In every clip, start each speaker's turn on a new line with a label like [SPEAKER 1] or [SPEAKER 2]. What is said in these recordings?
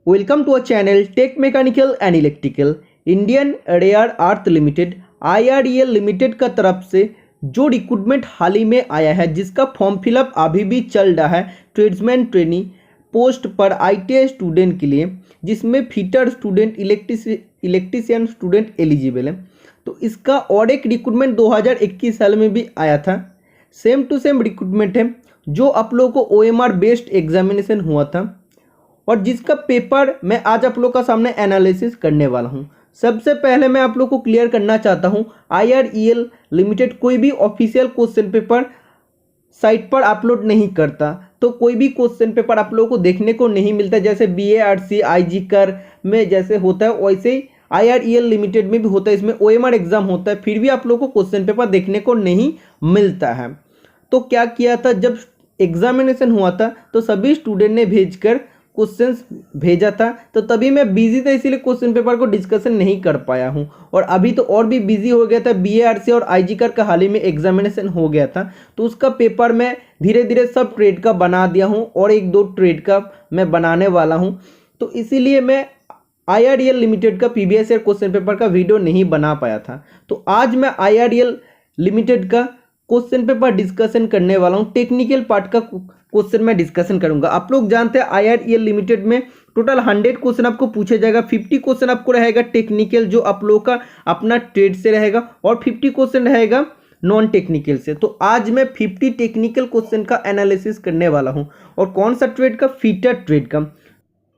[SPEAKER 1] Welcome to a channel tech mechanical and electrical. Indian rare earth limited IREL limited का तरफ से जो recruitment हाल ही में आया है, जिसका फॉर्म फिलअप अभी भी चल रहा है ट्रेड्समैन ट्रेनी पोस्ट पर ITI स्टूडेंट के लिए, जिसमें fitter student, electrician student eligible है। तो इसका और एक रिक्रूटमेंट 2021 साल में भी आया था। सेम टू सेम रिक्रूटमेंट है जो आप लोगों को OMR बेस्ड एग्जामिनेशन हुआ था और जिसका पेपर मैं आज आप लोग का सामने एनालिसिस करने वाला हूं। सबसे पहले मैं आप लोग को क्लियर करना चाहता हूं, IREL लिमिटेड कोई भी ऑफिशियल क्वेश्चन पेपर साइट पर अपलोड नहीं करता। तो कोई भी क्वेश्चन पेपर आप लोगों को देखने को नहीं मिलता, जैसे BARC IG कर में जैसे होता है वैसे ही IREL लिमिटेड में भी होता है। इसमें OMR एग्जाम होता है, फिर भी आप लोगों को क्वेश्चन पेपर देखने को नहीं मिलता है। तो क्या किया था, जब एग्जामिनेशन हुआ था तो सभी स्टूडेंट ने भेजकर क्वेश्चंस भेजा था, तो तभी मैं बिजी था, इसीलिए क्वेश्चन पेपर को डिस्कशन नहीं कर पाया हूं। और अभी तो और भी बिजी हो गया था, BARC और IG कर का हाल ही में एग्जामिनेशन हो गया था, तो उसका पेपर मैं धीरे धीरे सब ट्रेड का बना दिया हूं और एक दो ट्रेड का मैं बनाने वाला हूं। तो इसीलिए मैं IREL लिमिटेड का प्रीवियस ईयर क्वेश्चन पेपर का वीडियो नहीं बना पाया था। तो आज मैं IREL लिमिटेड का क्वेश्चन पेपर डिस्कशन करने वाला हूं। टेक्निकल पार्ट का क्वेश्चन मैं डिस्कशन करूंगा। आप लोग जानते हैं IREL लिमिटेड में टोटल 100 क्वेश्चन आपको पूछे जाएगा। 50 क्वेश्चन आपको रहेगा टेक्निकल, जो आप लोग का अपना ट्रेड से रहेगा, और 50 क्वेश्चन रहेगा नॉन टेक्निकल से। तो आज मैं 50 टेक्निकल क्वेश्चन का एनालिसिस करने वाला हूं। और कौन सा ट्रेड का? फीटर ट्रेड का।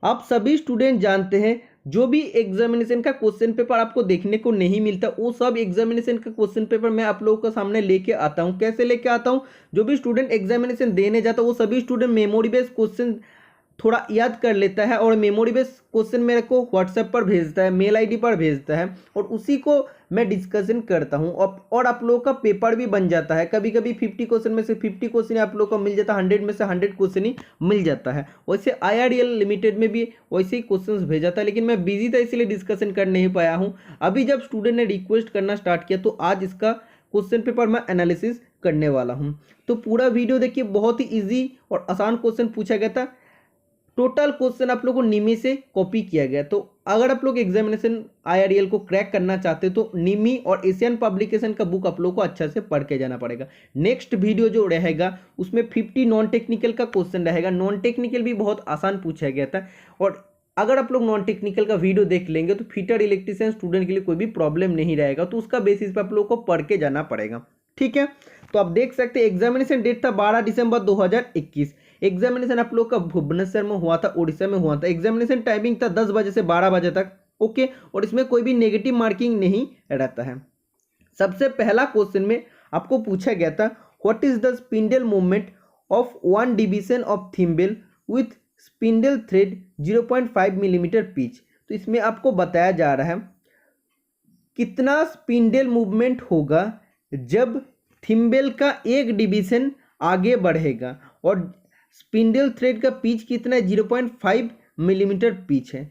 [SPEAKER 1] आप सभी स्टूडेंट जानते हैं, जो भी एग्जामिनेशन का क्वेश्चन पेपर आपको देखने को नहीं मिलता, वो सब एग्जामिनेशन का क्वेश्चन पेपर मैं आप लोगों के सामने लेके आता हूं। कैसे लेके आता हूं? जो भी स्टूडेंट एग्जामिनेशन देने जाता है वो सभी स्टूडेंट मेमोरी बेस्ड क्वेश्चन थोड़ा याद कर लेता है और मेमोरी बेस्ड क्वेश्चन मेरे को व्हाट्सएप पर भेजता है, मेल ID पर भेजता है, और उसी को मैं डिस्कशन करता हूं। और आप लोगों का पेपर भी बन जाता है। कभी कभी 50 क्वेश्चन में से 50 क्वेश्चन आप लोगों को मिल जाता है, 100 में से 100 क्वेश्चन ही मिल जाता है। वैसे IREL लिमिटेड में भी वैसे ही क्वेश्चन भेजा था, लेकिन मैं बिजी था इसलिए डिस्कशन कर नहीं पाया हूँ। अभी जब स्टूडेंट ने रिक्वेस्ट करना स्टार्ट किया तो आज इसका क्वेश्चन पेपर मैं एनालिसिस करने वाला हूँ। तो पूरा वीडियो देखिए, बहुत ही ईजी और आसान क्वेश्चन पूछा गया था। टोटल क्वेश्चन आप लोग को निमी से कॉपी किया गया। तो अगर आप लोग एग्जामिनेशन IREL को क्रैक करना चाहते हो तो निमी और एशियन पब्लिकेशन का बुक आप लोग को अच्छा से पढ़ के जाना पड़ेगा। नेक्स्ट वीडियो जो रहेगा उसमें 50 नॉन टेक्निकल का क्वेश्चन रहेगा। नॉन टेक्निकल भी बहुत आसान पूछा गया था, और अगर आप लोग नॉन टेक्निकल का वीडियो देख लेंगे तो फिटर इलेक्ट्रीशियन स्टूडेंट के लिए कोई भी प्रॉब्लम नहीं रहेगा। तो उसका बेसिस पे आप लोग को पढ़ के जाना पड़ेगा, ठीक है। तो आप देख सकते हैं एग्जामिनेशन डेट था 12 दिसंबर 2021। एग्जामिनेशन आप लोग का भुवनेश्वर में हुआ था, उड़ीसा में हुआ था। एग्जामिनेशन टाइमिंग था 10 बजे से 12 बजे तक, ओके। और इसमें कोई भी नेगेटिव मार्किंग नहीं रहता है। सबसे पहला क्वेश्चन में आपको पूछा गया था, what is the spindle movement of one division of thimble with spindle thread 0.5 millimetre pitch. तो इसमें आपको बताया जा रहा है कितना स्पिंडल मूवमेंट होगा जब थिम्बल का एक डिवीजन आगे बढ़ेगा, और स्पिंडल थ्रेड का पिच कितना है? 0.5 मिलीमीटर पिच है।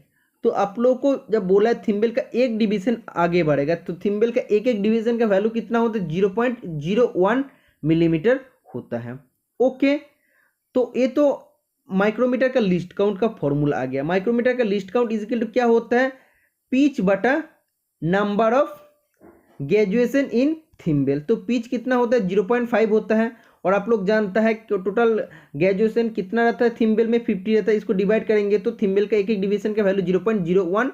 [SPEAKER 1] तो आप लोग को जब बोला है थिम्बल का एक डिवीजन आगे बढ़ेगा, तो थिम्बल का एक एक डिवीजन का वैल्यू कितना होता है? 0.01 मिलीमीटर होता है, ओके। तो ये तो माइक्रोमीटर का लिस्ट काउंट का फॉर्मूला आ गया। माइक्रोमीटर का लिस्ट काउंट इजिकल टू क्या होता है? पिच बटा number of graduation in thimble. तो पिच कितना होता है? 0.5 होता है। और आप लोग जानता है कि टोटल ग्रेजुएशन कितना रहता है थिम्बल में? 50 रहता है। इसको डिवाइड करेंगे तो थिम्बल का एक एक डिवीजन का वैल्यू 0.01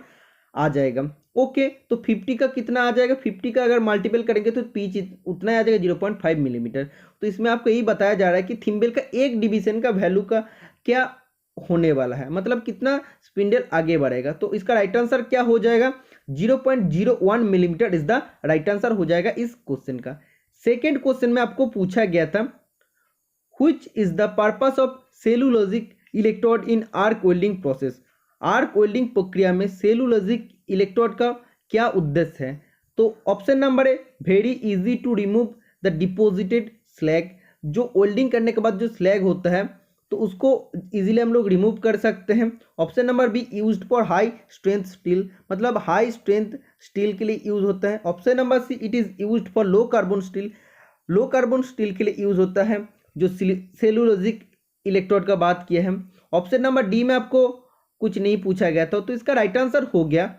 [SPEAKER 1] आ जाएगा, ओके। तो 50 का कितना आ जाएगा? 50 का अगर मल्टीपल करेंगे तो पिच उतना आ जाएगा 0.5 मिलीमीटर। तो इसमें आपको यही बताया जा रहा है कि थिम्बल का एक डिवीजन का वैल्यू का क्या होने वाला है, मतलब कितना स्पिंडल आगे बढ़ेगा। तो इसका राइट आंसर क्या हो जाएगा? 0.01 millimetre is the right answer हो जाएगा इस क्वेश्चन का। सेकेंड क्वेश्चन में आपको पूछा गया था, which is the purpose of cellulosic electrode in arc welding process. Arc welding प्रक्रिया में सेलुलोजिक इलेक्ट्रोड का क्या उद्देश्य है? तो option number A, very easy to remove the deposited slag. जो वेल्डिंग करने के बाद जो स्लैग होता है तो उसको इजीली हम लोग रिमूव कर सकते हैं। Option number B, used for high strength steel, मतलब हाई स्ट्रेंथ स्टील के लिए यूज होता है। Option number C, it is used for low carbon steel, low carbon steel के लिए यूज होता है, जो सेलुलोजिक इलेक्ट्रोड का बात किया है। ऑप्शन नंबर डी में आपको कुछ नहीं पूछा गया था। तो इसका राइट आंसर हो गया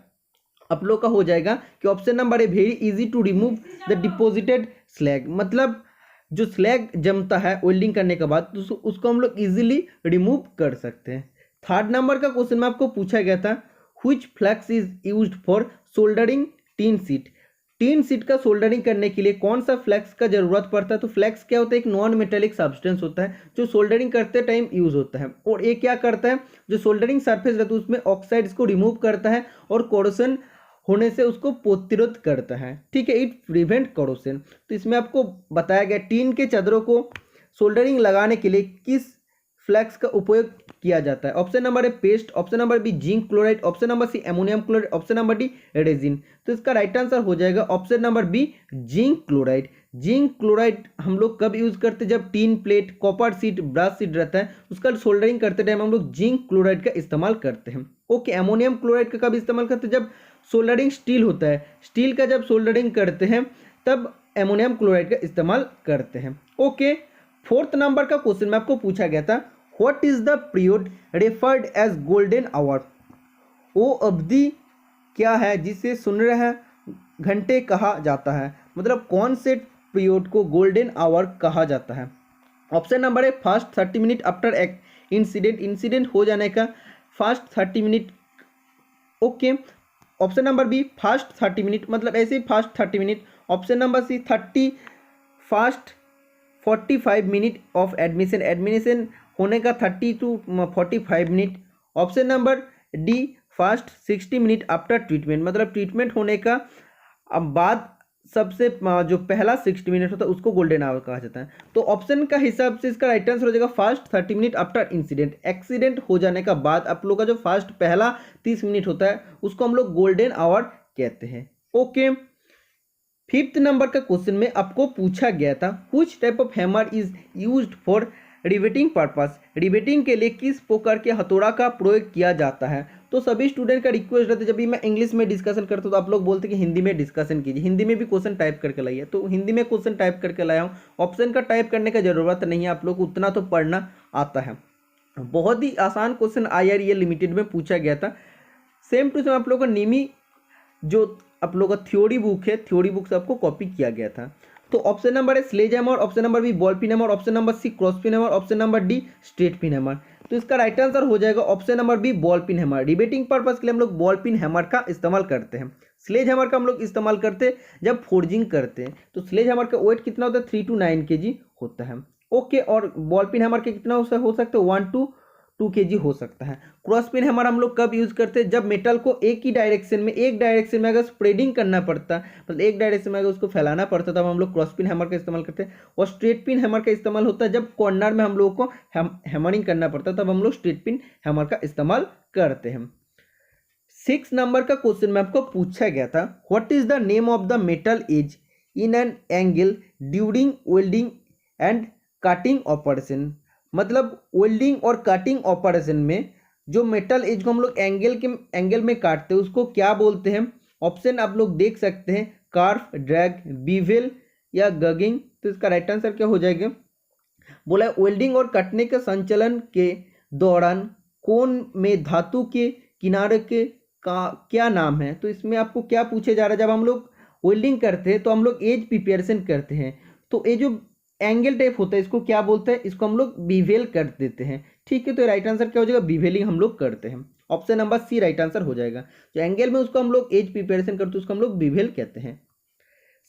[SPEAKER 1] आप लोग का हो जाएगा कि option number A, very easy to remove the deposited slag. मतलब जो स्लैग जमता है वेल्डिंग करने के बाद तो उसको हम लोग इजीली रिमूव कर सकते हैं। थर्ड नंबर का क्वेश्चन में आपको पूछा गया था, which flux is used for soldering tin sheet. Tin sheet का सोल्डरिंग करने के लिए कौन सा फ्लैक्स का जरूरत पड़ता है? तो फ्लैक्स क्या होता है? एक नॉन मेटेलिक सब्सटेंस होता है जो सोल्डरिंग करते टाइम यूज होता है। और ये क्या करता है, जो सोल्डरिंग सरफेस रहता है उसमें ऑक्साइड्स को रिमूव करता है और कोरोशन होने से उसको प्रतिरोध करता है। ठीक है, इट प्रिवेंट कोरोशन। तो इसमें आपको बताया गया टीन के चादरों को सोल्डरिंग लगाने के लिए किस फ्लैक्स का उपयोग किया जाता है। Option number A, paste. Option number B, zinc chloride. Option number C, ammonium chloride. Option number D, resin. तो इसका राइट आंसर हो जाएगा option number B, zinc chloride. Zinc chloride हम लोग कब यूज करते हैं? जब tin plate, copper sheet, brass sheet रहता है उसका सोल्डरिंग करते टाइम हम लोग जिंक क्लोराइड का इस्तेमाल करते हैं। ओके, एमोनियम क्लोराइड का कब इस्तेमाल करते हैं? जब सोल्डरिंग स्टील होता है, स्टील का जब सोल्डरिंग करते हैं तब एमोनियम क्लोराइड का इस्तेमाल करते हैं। ओके, फोर्थ नंबर का क्वेश्चन में आपको पूछा गया था, what is the period referred as golden hour. वो अवधि क्या है जिसे सुनहरे घंटे कहा जाता है? मतलब कौन से पीरियड को गोल्डन आवर कहा जाता है? Option number A, first 30 minute after incident. Incident हो जाने का first 30 minute. Okay, option number B, first 30 minute, मतलब ऐसे ही first 30 minute. Option number C, 30 first 45 minute of admission. Admission होने का 30 to 45 minute. Option number D, first 60 minute after treatment, मतलब treatment होने का बाद सबसे जो पहला 60 मिनट होता है उसको गोल्डन आवर कहा जाता है। तो ऑप्शन का हिसाब से इसका राइट आंसर हो जाएगा first 30 minute after incident. Accident हो जाने का बाद आप लोग का जो फर्स्ट पहला 30 मिनट होता है उसको हम लोग गोल्डन आवर कहते हैं। ओके, फिफ्थ नंबर का क्वेश्चन में आपको पूछा गया था, which type of hammer is used for riveting purpose. Riveting के लिए किस प्रकार के हथौड़ा का प्रयोग किया जाता है? तो सभी स्टूडेंट का रिक्वेस्ट रहता है, जब भी मैं इंग्लिश में डिस्कशन करता हूँ तो आप लोग बोलते हैं कि हिंदी में डिस्कशन कीजिए, हिंदी में भी क्वेश्चन टाइप करके लाइए। तो हिंदी में क्वेश्चन टाइप करके लाया हूँ। ऑप्शन का टाइप करने का जरूरत नहीं है, आप लोग को उतना तो पढ़ना आता है। बहुत ही आसान क्वेश्चन IREL लिमिटेड में पूछा गया था। सेम टू सेम आप लोग को निमी जो आप लोग का थ्योरी बुक है, थ्योरी बुक से आपको कॉपी किया गया था। तो ऑप्शन नंबर है sledge hammer, option number B ball pein hammer, option number C cross pein hammer, option number D straight pein hammer. तो इसका राइट आंसर हो जाएगा option number B, ball pein hammer. Riveting purpose के लिए हम लोग ball pein hammer का इस्तेमाल करते हैं। स्लेज हैमर का हम लोग इस्तेमाल करते हैं जब फोर्जिंग करते हैं। तो स्लेज हैमर का वेट कितना होता है? 3 to 9 kg होता है। ओके, और बॉल पिन हैमर के कितना हो सकता है? 1 to 2 kg हो सकता है। क्रॉस पिन हैमर हम लोग कब यूज करते हैं? जब मेटल को एक डायरेक्शन में अगर स्प्रेडिंग करना पड़ता, मतलब एक डायरेक्शन में अगर उसको फैलाना पड़ता तब हम लोग क्रॉस पिन हैमर का इस्तेमाल करते हैं। और स्ट्रेट पिन हैमर का इस्तेमाल होता है जब कॉर्नर में हम लोग को हैमरिंग करना पड़ता है, तब हम लोग स्ट्रेट पिन हैमर का इस्तेमाल करते हैं। 6 नंबर का क्वेश्चन में आपको पूछा गया था, what is the name of the metal edge in an angle during welding and cutting operation. मतलब वेल्डिंग और कटिंग ऑपरेशन में जो मेटल एज को हम लोग एंगल में काटते हैं उसको क्या बोलते हैं? ऑप्शन आप लोग देख सकते हैं, कार्फ, ड्रैग, बीवेल या गगिंग। तो इसका राइट आंसर क्या हो जाएगा? बोला वेल्डिंग और कटने के संचालन के दौरान कोन में धातु के किनारे के का क्या नाम है? तो इसमें आपको क्या पूछे जा रहा है, जब हम लोग वेल्डिंग करते हैं तो हम लोग एज प्रिपरेशन करते हैं, तो ये जो एंगल टेप होता है इसको क्या बोलते हैं? इसको हम लोग बीवेल कर देते हैं। ठीक है, तो राइट आंसर क्या हो जाएगा? बीवेलिंग हम लोग करते हैं। Option number C right answer हो जाएगा। जो एंगल में उसको हम लोग एज प्रिपरेशन करते हैं उसको हम लोग बीवेल कहते हैं।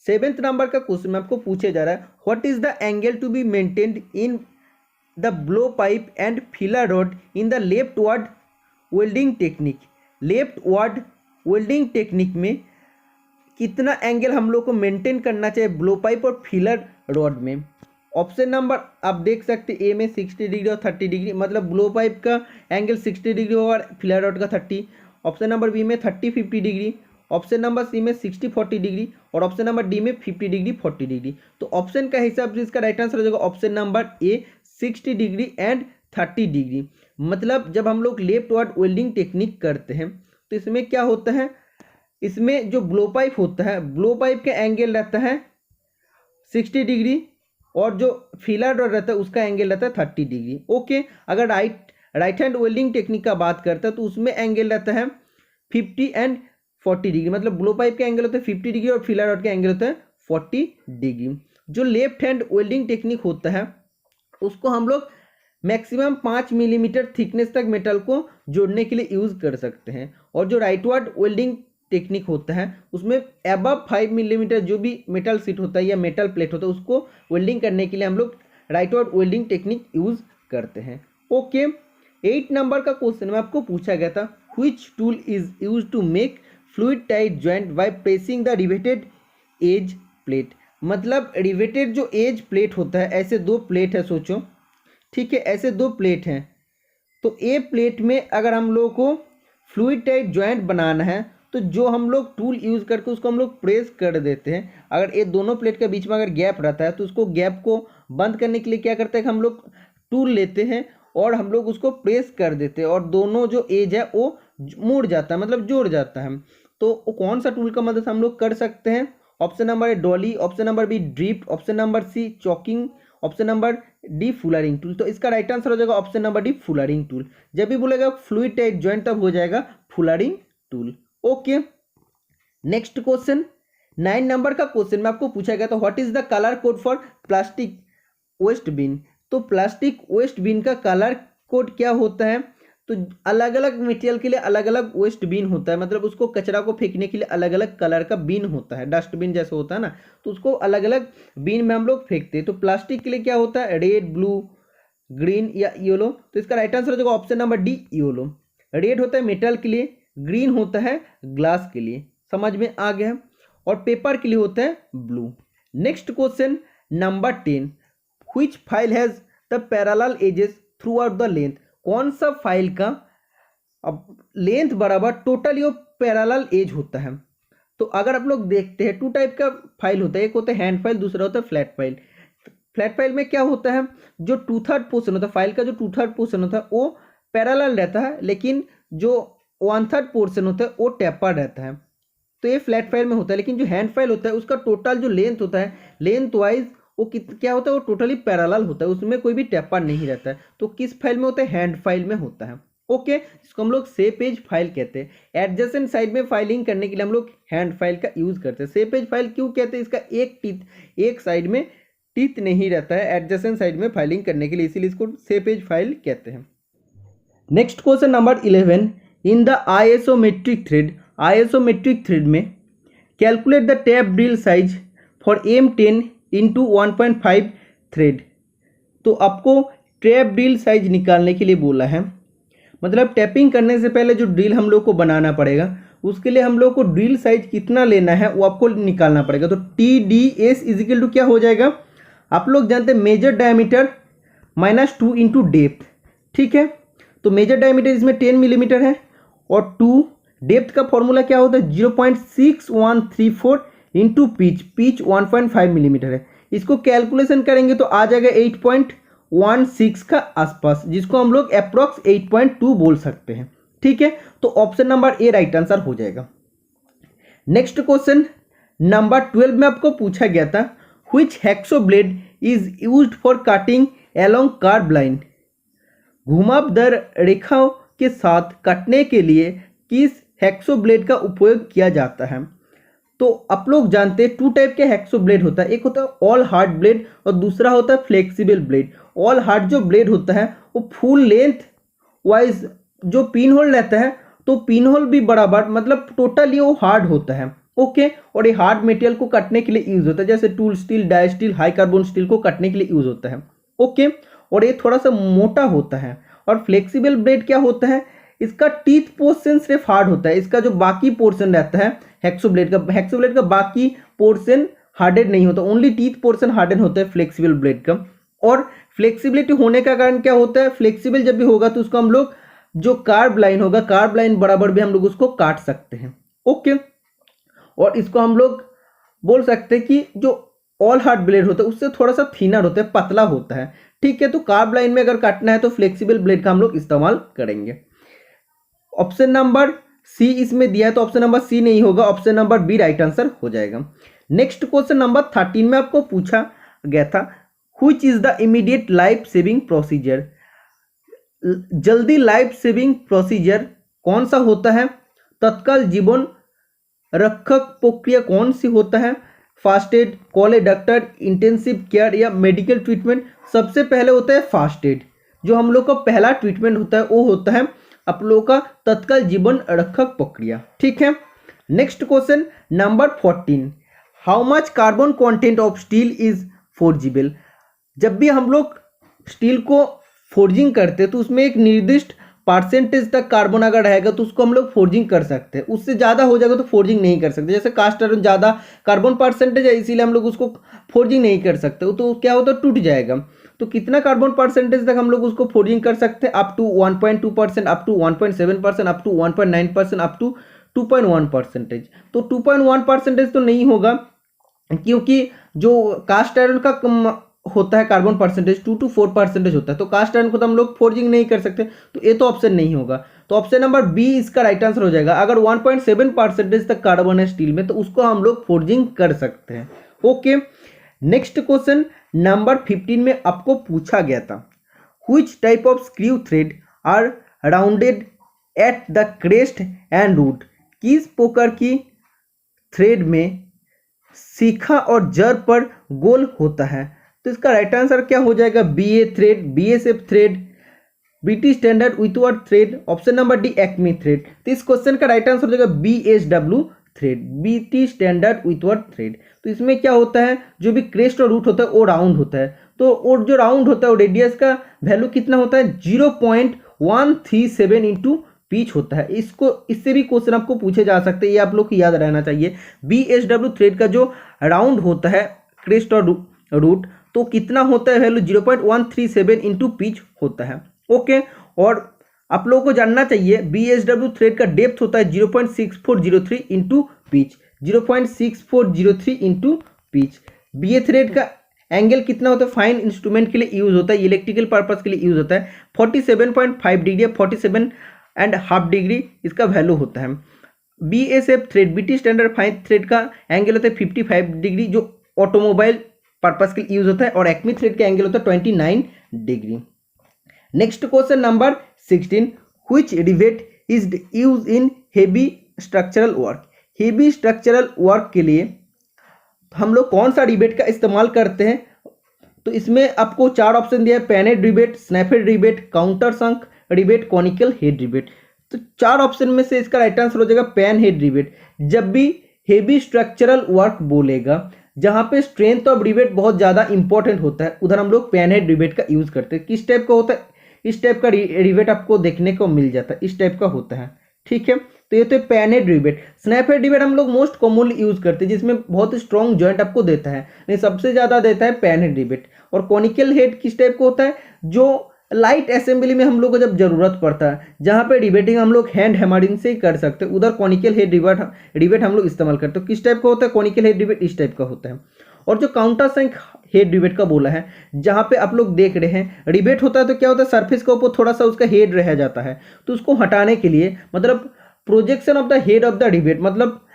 [SPEAKER 1] 7th नंबर का क्वेश्चन में आपको पूछे जा रहा है, what is the angle to be maintained in the blow pipe and filler rod in the leftward welding technique. Leftward welding technique में कितना एंगल हम लोग को मेंटेन करना चाहिए ब्लो पाइप और फिलर रॉड में? ऑप्शन नंबर आप देख सकते हैं, ए में 60 डिग्री और 30 डिग्री, मतलब ब्लो पाइप का एंगल 60 डिग्री होगा और फिलर रॉड का 30। ऑप्शन नंबर बी में 30-50 डिग्री, ऑप्शन नंबर सी में 60-40 डिग्री और ऑप्शन नंबर डी में 50 डिग्री 40 डिग्री। तो ऑप्शन का हिसाब से इसका राइट आंसर हो जाएगा option number A, 60 degree and 30 degree. मतलब जब हम लोग लेफ्ट वर्ड वेल्डिंग टेक्निक करते हैं तो इसमें क्या होता है, इसमें जो ब्लो पाइप होता है, ब्लो पाइप का एंगल रहता है 60 डिग्री और जो फिलर रॉड रहता है उसका एंगल रहता है 30 डिग्री। ओके, अगर राइट हैंड वेल्डिंग टेक्निक का बात करते हैं तो उसमें एंगल रहता है 50 एंड 40 डिग्री, मतलब ब्लो पाइप का एंगल होता है 50 डिग्री और फिलर रॉड का एंगल होता है 40 डिग्री। जो लेफ्ट हैंड वेल्डिंग टेक्निक होता है उसको हम लोग मैक्सिमम 5 मिलीमीटर थिकनेस तक मेटल को जोड़ने के लिए यूज़ कर सकते हैं, और जो राइटवर्ड वेल्डिंग टेक्निक होता है उसमें अबव 5 मिलीमीटर जो भी मेटल सीट होता है या मेटल प्लेट होता है उसको वेल्डिंग करने के लिए हम लोग राइटवर्ड वेल्डिंग टेक्निक यूज़ करते हैं। ओके, 8 नंबर का क्वेश्चन में आपको पूछा गया था which tool is use to make fluid tight joint by pressing the riveted edge plate. मतलब रिवेटेड जो एज प्लेट होता है, ऐसे दो प्लेट है सोचो, ठीक है, ऐसे दो प्लेट हैं, तो ए प्लेट में अगर हम लोग को फ्लूइड टाइट जॉइंट बनाना है तो जो हम लोग टूल यूज़ करके उसको हम लोग प्रेस कर देते हैं। अगर ये दोनों प्लेट के बीच में अगर गैप रहता है तो उसको गैप को बंद करने के लिए क्या करते हैं कि हम लोग टूल लेते हैं और हम लोग उसको प्रेस कर देते हैं और दोनों जो एज है वो मुड़ जाता है, मतलब जोड़ जाता है। तो वो कौन सा टूल का मदद से हम लोग कर सकते हैं? Option number A dolly, option number B drift, option number C caulking, option number D fullering tool. तो इसका राइट आंसर हो जाएगा option number D fullering tool. जब भी बोलेगा फ्लूइड टाइट जॉइंट तब हो जाएगा fullering tool. Okay, next question 9 number का क्वेश्चन में आपको पूछा गया था what is the colour code for plastic waste bin. तो प्लास्टिक वेस्ट बिन का कलर कोड क्या होता है? तो अलग अलग मटेरियल के लिए अलग अलग वेस्ट बिन होता है, मतलब उसको कचरा को फेंकने के लिए अलग अलग कलर का बिन होता है, डस्टबिन जैसे होता है ना, तो उसको अलग अलग बिन में हम लोग फेंकते हैं। तो प्लास्टिक के लिए क्या होता है? रेड, ब्लू, ग्रीन या येलो। तो इसका राइट आंसर हो जाएगा option number D yellow. Red होता है मेटल के लिए, ग्रीन होता है ग्लास के लिए। समझ में आ गया? और पेपर के लिए होता है blue. Next question number 10 which file has the parallel edges throughout the length. कौन सा फाइल का अब लेंथ बराबर टोटल यो पैरेलल एज होता है? तो अगर आप लोग देखते हैं 2 टाइप का फाइल होता है, एक होता है हैंड फाइल, दूसरा होता है फ्लैट फाइल। फ्लैट फाइल में क्या होता है, जो 2/3 पोर्शन होता है फाइल का, जो 2/3 पोर्शन होता है वो पैरेलल रहता है, लेकिन जो 1/3 पोर्शन होता है वो टेपर रहता है। तो ये फ्लैट फाइल में होता है। लेकिन जो हैंड फाइल होता है उसका टोटल जो लेंथ होता है, लेंथ वाइज वो क्या होता है, वो टोटली पैरेलल होता है, उसमें कोई भी टेपर नहीं रहता है। तो किस फाइल में होता है? हैंड फाइल में होता है। ओके, इसको हम लोग सेम पेज फाइल कहते हैं। एडजेसेंट साइड में फाइलिंग करने के लिए हम लोग हैंड फाइल का यूज करते हैं। सेम पेज फाइल क्यों कहते हैं? इसका एक साइड में टीथ नहीं रहता है एडजेसेंट साइड में फाइलिंग करने के लिए, इसीलिए इसको सेम पेज फाइल कहते हैं। Next question number 11 in the isometric thread में calculate the tap drill size for M10 into 1.5 thread. तो आपको टैप ड्रिल साइज निकालने के लिए बोला है, मतलब टैपिंग करने से पहले जो ड्रिल हम लोग को बनाना पड़ेगा उसके लिए हम लोग को ड्रिल साइज कितना लेना है वो आपको निकालना पड़ेगा। तो TDS इजिकल टू क्या हो जाएगा? आप लोग जानते हैं मेजर डायमीटर -2 इंटू डेप्थ, ठीक है। तो मेजर डायमीटर इसमें 10 मिलीमीटर है और 2 डेप्थ का फॉर्मूला क्या होता है? 0.6134 इंटू पिच 1.5 मिलीमीटर है। इसको कैलकुलेशन करेंगे तो आ जाएगा 8.16 का आसपास, जिसको हम लोग अप्रॉक्स 8.2 बोल सकते हैं, ठीक है। तो ऑप्शन नंबर ए राइट आंसर हो जाएगा। नेक्स्ट क्वेश्चन नंबर 12 में आपको पूछा गया था which hacksaw blade is used for cutting along curve line. घुमावदार रेखाओं के साथ काटने के लिए किस हैक्सो ब्लेड का उपयोग किया जाता है? तो आप लोग जानते हैं 2 टाइप के हैक्सो ब्लेड होता है, एक होता है ऑल हार्ड ब्लेड और दूसरा होता है फ्लेक्सिबल ब्लेड। ऑल हार्ड जो ब्लेड होता है वो फुल लेंथ वाइज जो पिन होल रहता है, तो पिन होल भी बराबर, मतलब टोटली वो हार्ड होता है। ओके, और ये हार्ड मटेरियल को काटने के लिए यूज होता है, जैसे tool steel, die steel, high carbon steel को काटने के लिए यूज होता है। ओके, और ये थोड़ा सा मोटा होता है। और फ्लेक्सिबल ब्लेड क्या होता है? इसका टीथ पोर्शन सिर्फ हार्ड होता है, इसका जो बाकी पोर्शन रहता है हैक्सो ब्लेड का बाकी पोर्शन हार्डेड नहीं होता, ओनली टीथ पोर्शन हार्डन होता है फ्लेक्सिबल ब्लेड का। और फ्लेक्सिबिलिटी होने का कारण क्या होता है? फ्लेक्सिबल जब भी होगा तो उसको हम लोग जो कार्ब लाइन होगा, कार्ब लाइन बराबर भी हम लोग उसको काट सकते हैं। ओके, और इसको हम लोग बोल सकते हैं कि जो ऑल हार्ड ब्लेड होता है उससे थोड़ा सा थिनर होता है, पतला होता है, ठीक है। तो कार्ब लाइन में अगर काटना है तो फ्लेक्सिबल ब्लेड का हम लोग इस्तेमाल करेंगे। ऑप्शन नंबर सी इसमें दिया है तो ऑप्शन नंबर सी नहीं होगा, option number B right answer हो जाएगा। नेक्स्ट क्वेश्चन नंबर 13 में आपको पूछा गया था which is the immediate life saving procedure. जल्दी लाइफ सेविंग प्रोसीजर कौन सा होता है? तत्काल जीवन रक्षक प्रक्रिया कौन सी होता है? फास्ट एड, कॉल ए डॉक्टर, इंटेंसिव केयर या मेडिकल ट्रीटमेंट? सबसे पहले होता है फास्ट एड। जो हम लोग का पहला ट्रीटमेंट होता है वो होता है आप लोगों का तत्काल जीवन रक्षक प्रक्रिया। ठीक है, next question number 14, how much carbon content of steel is forgeable? जब भी हम लोग स्टील को फोर्जिंग करते हैं तो उसमें एक निर्दिष्ट परसेंटेज तक कार्बन अगर रहेगा तो उसको हम लोग फोर्जिंग कर सकते हैं, उससे ज़्यादा हो जाएगा तो फोर्जिंग नहीं कर सकते। जैसे कास्ट आयरन ज़्यादा कार्बन परसेंटेज है इसीलिए हम लोग उसको फोर्जिंग नहीं कर सकते, तो क्या होता है टूट जाएगा। तो कितना कार्बन परसेंटेज तक हम लोग उसको फोर्जिंग कर सकते हैं? Up to 1.2%, up to 1.7%, up to 1.9%, up to 2.1%। तो 2.1% तो नहीं होगा क्योंकि जो कास्ट आयरन का होता है कार्बन परसेंटेज 2 to 4% होता है, तो कास्ट आयरन को तो हम लोग फोर्जिंग नहीं कर सकते, तो ये तो ऑप्शन नहीं होगा। तो ऑप्शन नंबर बी इसका राइट आंसर हो जाएगा। अगर 1.7% तक कार्बन है स्टील में तो उसको हम लोग फोर्जिंग कर सकते हैं। ओके, नेक्स्ट क्वेश्चन नंबर 15 में आपको पूछा गया था, which type of screw thread are rounded at the crest and root? किस प्रकार की थ्रेड में शिखा और जड़ पर गोल होता है? तो इसका राइट आंसर क्या हो जाएगा? BA thread, BSF thread, BT standard Whitworth thread, option number D acme thread. तो इस क्वेश्चन का राइट आंसर हो जाएगा BSW thread, BT standard Whitworth thread. तो इसमें क्या होता है, जो भी क्रेस्ट और रूट होता है वो राउंड होता है, तो और जो राउंड होता है वो रेडियस का वैल्यू कितना होता है? 0.137 इंटू पिच होता है। इससे भी क्वेश्चन आपको पूछे जा सकते हैं, ये आप लोग को याद रहना चाहिए। BSW थ्रेड का जो राउंड होता है क्रेस्ट और रूट तो कितना होता है वैल्यू? 0.137 इंटू पिच होता है। ओके, और आप लोगों को जानना चाहिए BSW थ्रेड का डेप्थ होता है 0.6403 into pitch, 0.6403 into pitch. BA thread का एंगल कितना होता है? फाइन इंस्ट्रूमेंट के लिए यूज होता है, इलेक्ट्रिकल पर्पज के लिए यूज होता है, 47.5 डिग्री, 47.5 डिग्री इसका वैल्यू होता है। BSF thread, BT standard fine thread का एंगल होता है 55 डिग्री जो ऑटोमोबाइल पर्पस के लिए यूज होता है, और एक्मी थ्रेड का एंगल होता है 29 degree. Next question number 16, which rivet is use in heavy structural work? Heavy structural work के लिए हम लोग कौन सा रिवेट का इस्तेमाल करते हैं? तो इसमें आपको 4 ऑप्शन दिया है, pan head rivet, snap head rivet, countersunk rivet, conical head rivet. तो 4 ऑप्शन में से इसका राइट आंसर हो जाएगा पैन हेड रिवेट। जब भी हेवी स्ट्रक्चरल वर्क बोलेगा जहाँ पे स्ट्रेंथ ऑफ रिवेट बहुत ज़्यादा इंपॉर्टेंट होता है उधर हम लोग पैन हेड रिवेट का यूज़ करते हैं। किस टाइप का होता है? इस टाइप का रिवेट आपको देखने को मिल जाता है, इस टाइप का होता है। ठीक है, तो ये तो pan head rivet. Snap head rivet हम लोग मोस्ट कॉमनली यूज़ करते हैं जिसमें बहुत स्ट्रॉन्ग जॉइंट आपको देता है, नहीं सबसे ज़्यादा देता है पैन हेड रिवेट। और कॉनिकल हेड किस टाइप का होता है? जो लाइट असेंबली में हम लोग को जब जरूरत पड़ता है, जहाँ पे रिवेटिंग हम लोग हैंड हैमरिंग से ही कर सकते हैं, उधर कॉनिकल हेड रिवेट हम लोग इस्तेमाल करते हैं। किस टाइप का होता है कॉनिकल हेड रिवेट? इस टाइप का होता है। और जो काउंटर संक हेड रिवेट का बोला है, जहाँ पे आप लोग देख रहे हैं रिवेट होता है तो क्या होता है सरफेस के ऊपर थोड़ा सा उसका हेड रह जाता है, तो उसको हटाने के लिए मतलब projection of the head of the rivet, मतलब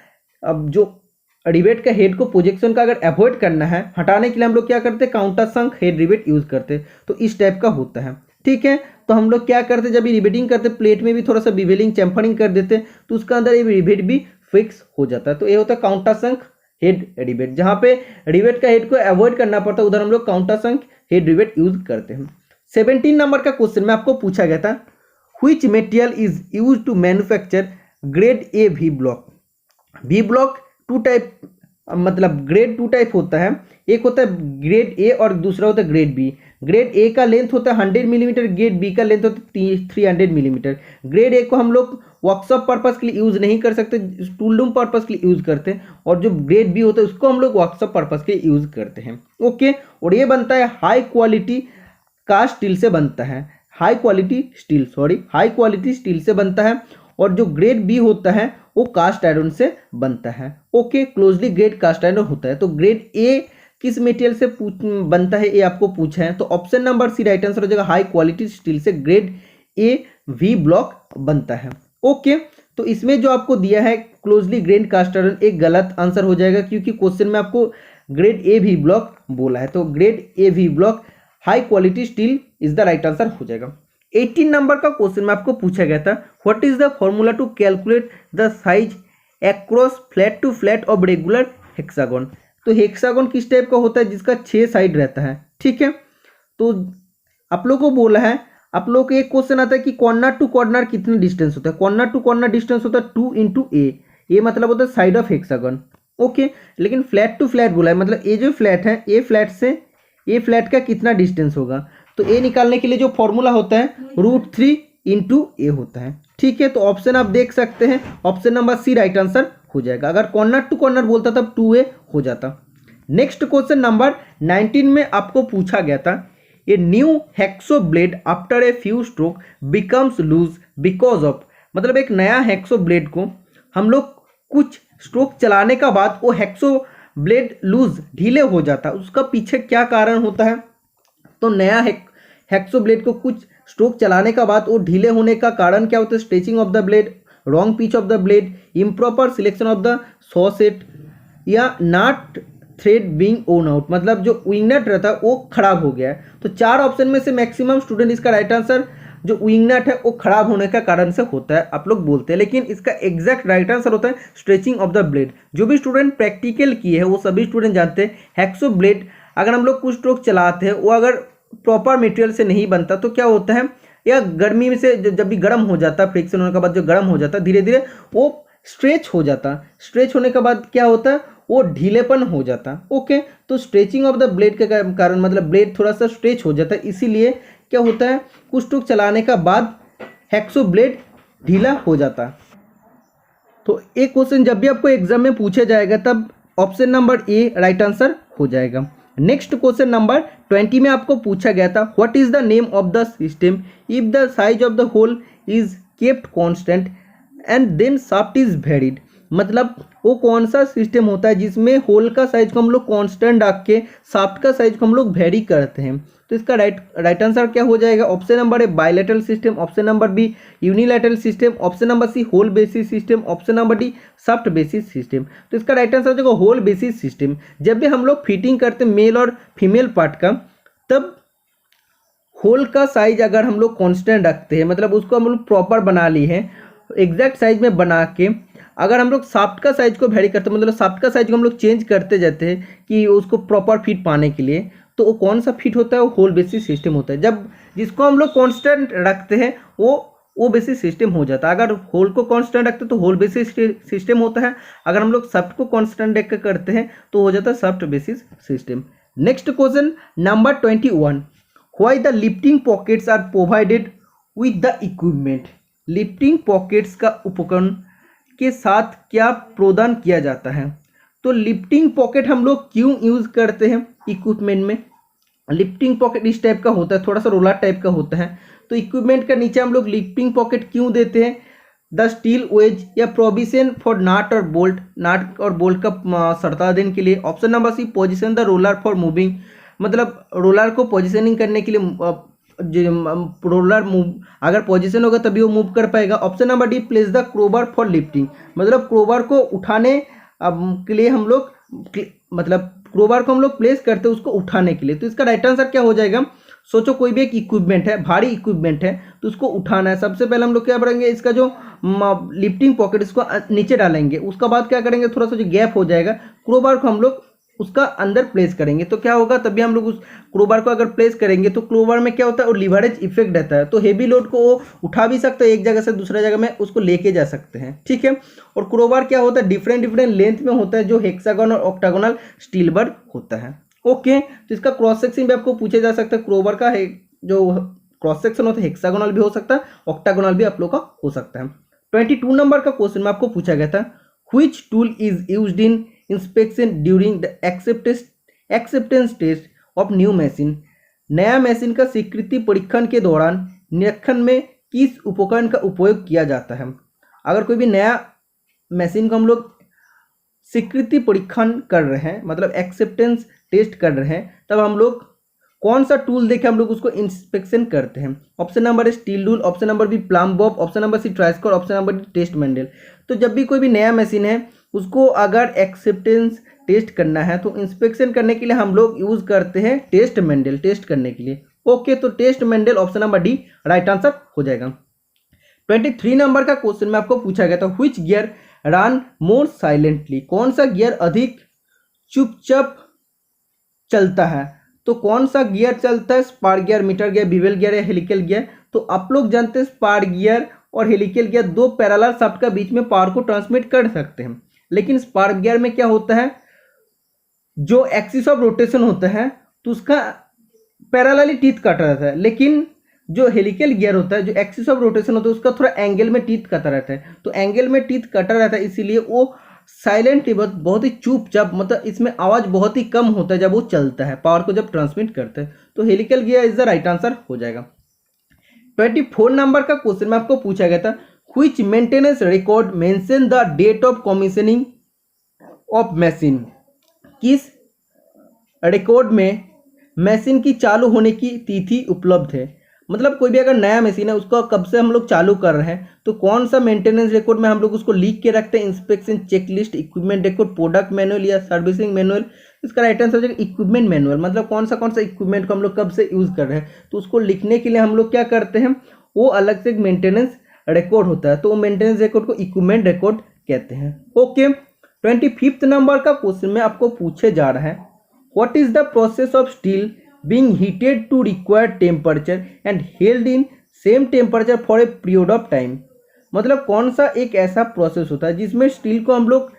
[SPEAKER 1] अब जो रिवेट का हेड को प्रोजेक्शन का अगर अवॉइड करना है, हटाने के लिए हम लोग क्या करते हैं? काउंटर संक हेड रिवेट यूज करते हैं। तो इस टाइप का होता है। ठीक है, तो हम लोग क्या करते हैं जब भी रिवेटिंग करते प्लेट में भी थोड़ा सा बिवेलिंग चैम्फरिंग कर देते हैं तो उसका अंदर ये रिवेट भी फिक्स हो जाता है। तो ये होता है काउंटर संक हेड रिवेट। जहाँ पे रिवेट का हेड को अवॉइड करना पड़ता है उधर हम लोग काउंटर संक हेड रिवेट यूज करते हैं। 17 नंबर का क्वेश्चन में आपको पूछा गया था, which material is use to manufacture grade A V block? V block 2 type, मतलब ग्रेड 2 टाइप होता है, एक होता है ग्रेड ए और दूसरा होता है ग्रेड बी। ग्रेड ए का लेंथ होता है 100 मिलीमीटर, ग्रेड बी का लेंथ होता है 300 मिलीमीटर। ग्रेड ए को हम लोग वर्कशॉप पर्पस के लिए यूज़ नहीं कर सकते, टूल रूम पर्पस के लिए यूज़ करते हैं, और जो ग्रेड बी होता है उसको हम लोग वर्कशॉप पर्पस के लिए यूज़ करते हैं। ओके, और ये बनता है हाई क्वालिटी कास्ट स्टील से बनता है, हाई क्वालिटी स्टील से बनता है। और जो ग्रेड बी होता है वो कास्ट आयरन से बनता है। Okay, closely grade cast iron होता है। तो ग्रेड ए किस मटेरियल से बनता है ये आपको पूछा है, तो option number C right answer हो जाएगा, हाई क्वालिटी स्टील से ग्रेड ए वी ब्लॉक बनता है। ओके, तो इसमें जो आपको दिया है क्लोजली ग्रेड कास्ट आयरन एक गलत आंसर हो जाएगा क्योंकि क्वेश्चन में आपको ग्रेड ए वी ब्लॉक बोला है। तो grade A V block high quality steel is the right answer हो जाएगा। 18 नंबर का क्वेश्चन में आपको पूछा गया था, what is the formula to calculate the size across flat to flat of regular hexagon. तो हेक्सागन किस टाइप का होता है, जिसका 6 साइड रहता है, ठीक है। तो आप लोगों को बोला है, आप लोग को एक क्वेश्चन आता है कि कॉर्नर टू कॉर्नर कितना डिस्टेंस होता है। कॉर्नर टू कॉर्नर डिस्टेंस होता है 2 इंटू ए मतलब होता है साइड ऑफ हेक्सागन, ओके। लेकिन फ्लैट टू फ्लैट बोला है, मतलब ये जो फ्लैट है, ए फ्लैट से ए फ्लैट का कितना डिस्टेंस होगा। तो ए निकालने के लिए जो फॉर्मूला होता है √3 इंटू ए होता है, ठीक है। तो ऑप्शन आप देख सकते हैं, option number C right answer हो जाएगा। अगर कॉर्नर टू कॉर्नर बोलता तब 2a हो जाता। नेक्स्ट क्वेश्चन नंबर 19 में आपको पूछा गया था, a new hacksaw blade after a few stroke becomes loose because of, मतलब एक नया हेक्सो ब्लेड को हम लोग कुछ स्ट्रोक चलाने का बाद वो हेक्सो ब्लेड लूज ढीले हो जाता है, उसका पीछे क्या कारण होता है। तो नया हेक्सो ब्लेड को कुछ स्ट्रोक चलाने का बाद वो ढीले होने का कारण क्या होता है, stretching of the blade, wrong pitch of the blade, improper selection of the saw set, या not thread being worn out, मतलब जो विंग नट रहता है वो खराब हो गया है। तो 4 ऑप्शन में से मैक्सिमम स्टूडेंट इसका राइट आंसर जो विंग नट है वो खराब होने का कारण से होता है, आप लोग बोलते हैं, लेकिन इसका एग्जैक्ट राइट आंसर होता है स्ट्रेचिंग ऑफ द ब्लेड। जो भी स्टूडेंट प्रैक्टिकल किए हैं वो सभी स्टूडेंट जानते हैं हेक्सो ब्लेड अगर हम लोग कुछ स्ट्रोक चलाते हैं वो अगर प्रॉपर मटेरियल से नहीं बनता तो क्या होता है, या गर्मी में से जब भी गर्म हो जाता है, फ्रिक्शन होने के बाद जो गर्म हो जाता है धीरे धीरे वो स्ट्रेच हो जाता, स्ट्रेच होने के बाद क्या होता है वो ढीलेपन हो जाता, ओके। तो स्ट्रेचिंग ऑफ द ब्लेड के कारण मतलब ब्लेड थोड़ा सा स्ट्रेच हो जाता है, इसीलिए क्या होता है कुछ स्ट्रोक चलाने का बाद हेक्सो ब्लेड ढीला हो जाता। तो एक क्वेश्चन जब भी आपको एग्जाम में पूछा जाएगा तब ऑप्शन नंबर ए राइट आंसर हो जाएगा। नेक्स्ट क्वेश्चन नंबर 20 में आपको पूछा गया था, what is the name of the system if the size of the hole is kept constant and then shaft is varied, मतलब वो कौन सा सिस्टम होता है जिसमें होल का साइज को हम लोग कांस्टेंट रख के शाफ्ट का साइज को हम लोग वेरी करते हैं। तो इसका राइट आंसर क्या हो जाएगा, option number A bilateral system, option number B unilateral system, option number C hole basis system, option number D shaft basis system. तो इसका राइट आंसर हो जाएगा होल बेसिस सिस्टम। जब भी हम लोग फिटिंग करते हैं मेल और फीमेल पार्ट का, तब होल का साइज अगर हम लोग कांस्टेंट रखते हैं, मतलब उसको हम लोग प्रॉपर बना ली है एग्जैक्ट साइज में बना के, अगर हम लोग शाफ्ट का साइज को वेरी करते हैं, मतलब शाफ्ट का साइज को हम लोग चेंज करते जाते हैं कि उसको प्रॉपर फिट पाने के लिए, तो वो कौन सा फिट होता है, वो होल बेसिस सिस्टम होता है। जब जिसको हम लोग कांस्टेंट रखते हैं वो बेसिस सिस्टम हो जाता है। अगर होल को कांस्टेंट रखते हैं तो होल बेसिस सिस्टम होता है, अगर हम लोग शाफ्ट को कांस्टेंट रख कर करते हैं तो हो जाता है shaft basis system. Next question number 21, why the lifting pockets are provided with the equipment, lifting pockets का उपकरण के साथ क्या प्रदान किया जाता है। तो लिफ्टिंग पॉकेट हम लोग क्यों यूज करते हैं इक्विपमेंट में, लिफ्टिंग पॉकेट इस टाइप का होता है, थोड़ा सा रोलर टाइप का होता है, तो इक्विपमेंट का नीचे हम लोग लिफ्टिंग पॉकेट क्यों देते हैं, द स्टील वेज या प्रोविजन फॉर नाट और बोल्ट, नाट और बोल्ट का सड़ता देने के लिए, option number C position the roller for moving, मतलब रोलर को पोजिशनिंग करने के लिए, रोलर मूव अगर पोजीशन होगा तभी वो मूव कर पाएगा, option number D place the क्रोबर for lifting, मतलब क्रोबर को उठाने के लिए हम लोग, मतलब क्रोबर को हम लोग प्लेस करते हैं उसको उठाने के लिए। तो इसका राइट आंसर क्या हो जाएगा, सोचो कोई भी एक इक्विपमेंट है, भारी इक्विपमेंट है, तो उसको उठाना है, सबसे पहले हम लोग क्या करेंगे, इसका जो लिफ्टिंग पॉकेट इसको नीचे डालेंगे, उसका बाद क्या करेंगे, थोड़ा सा जो गैप हो जाएगा क्रोबर को हम लोग उसका अंदर प्लेस करेंगे, तो क्या होगा, तभी हम लोग उस क्रोबार को अगर प्लेस करेंगे तो क्रोबार में क्या होता है, और लिवरेज इफेक्ट रहता है, तो हेवी लोड को वो उठा भी सकते हैं, एक जगह से दूसरे जगह में उसको लेके जा सकते हैं, ठीक है। और क्रोबार क्या होता है, डिफरेंट लेंथ में होता है, जो हेक्सागोन और ऑक्टागोनल स्टील बार होता है, ओके। तो इसका क्रॉस सेक्शन भी आपको पूछा जा सकता है, क्रोबार का जो क्रॉस सेक्शन होता है हेक्सागोनल भी हो सकता है, ऑक्टागोनल भी आप लोग का हो सकता है। 22 नंबर का क्वेश्चन में आपको पूछा गया था, which tool is used in inspection during the acceptance test of new machine, नया मशीन का स्वीकृति परीक्षण के दौरान निरीक्षण में किस उपकरण का उपयोग किया जाता है। अगर कोई भी नया मशीन को हम लोग स्वीकृति परीक्षण कर रहे हैं, मतलब एक्सेप्टेंस टेस्ट कर रहे हैं, तब हम लोग कौन सा टूल देके हम लोग उसको इंस्पेक्शन करते हैं, option number A steel rule, option number B plumb bob, option number C try square, option number D test mandrel. तो जब भी कोई भी नया मशीन है उसको अगर एक्सेप्टेंस टेस्ट करना है तो इंस्पेक्शन करने के लिए हम लोग यूज़ करते हैं टेस्ट मैंडल, टेस्ट करने के लिए, ओके, तो test mandrel option number D right answer हो जाएगा। 23 नंबर का क्वेश्चन में आपको पूछा गया था, which gear run more silently, कौन सा गियर अधिक चुपचाप चलता है। तो कौन सा गियर चलता है, spur gear, mitre gear, bevel gear या हेलिकल गियर। तो आप लोग जानते हैं स्पार्क गियर और हेलिकल गियर दो पैरेलल शाफ्ट का बीच में पावर को ट्रांसमिट कर सकते हैं, लेकिन स्पार्क गियर में क्या होता है, जो एक्सिस ऑफ रोटेशन होता है तो उसका पैरेलली टीथ कटा रहता है, लेकिन जो हेलिकल गियर होता है, जो एक्सिस ऑफ रोटेशन होता है उसका थोड़ा एंगल में टीथ कटा रहता है। तो एंगल में टीथ कटा रहता है, इसीलिए वो साइलेंटली बहुत ही चुपचाप, मतलब इसमें आवाज बहुत ही कम होता है जब वो चलता है, पावर को जब ट्रांसमिट करता है। तो helical gear is the right answer हो जाएगा। 24 नंबर का क्वेश्चन में आपको पूछा गया था, which maintenance record mention the date of commissioning of machine, किस रिकॉर्ड में मशीन की चालू होने की तिथि उपलब्ध है। मतलब कोई भी अगर नया मशीन है उसको कब से हम लोग चालू कर रहे हैं, तो कौन सा मेंटेनेंस रिकॉर्ड में हम लोग उसको लिख के रखते हैं, inspection checklist, equipment record, product manual या सर्विसिंग मैनुअल। इसका राइट आंसर हो जाएगा इक्विपमेंट मैनुअल। मतलब कौन सा इक्विपमेंट को हम लोग कब से यूज कर रहे हैं, तो उसको लिखने के लिए हम लोग क्या करते हैं, वो अलग से एक मेंटेनेंस रिकॉर्ड होता है, तो वो मेंटेनेंस रिकॉर्ड को इक्विपमेंट रिकॉर्ड कहते हैं। ओके, 25 नंबर का क्वेश्चन में आपको पूछे जा रहा है, what is the process of steel being heated to required temperature and held in same temperature for a period of time। मतलब कौन सा एक ऐसा प्रोसेस होता है जिसमें स्टील को हम लोग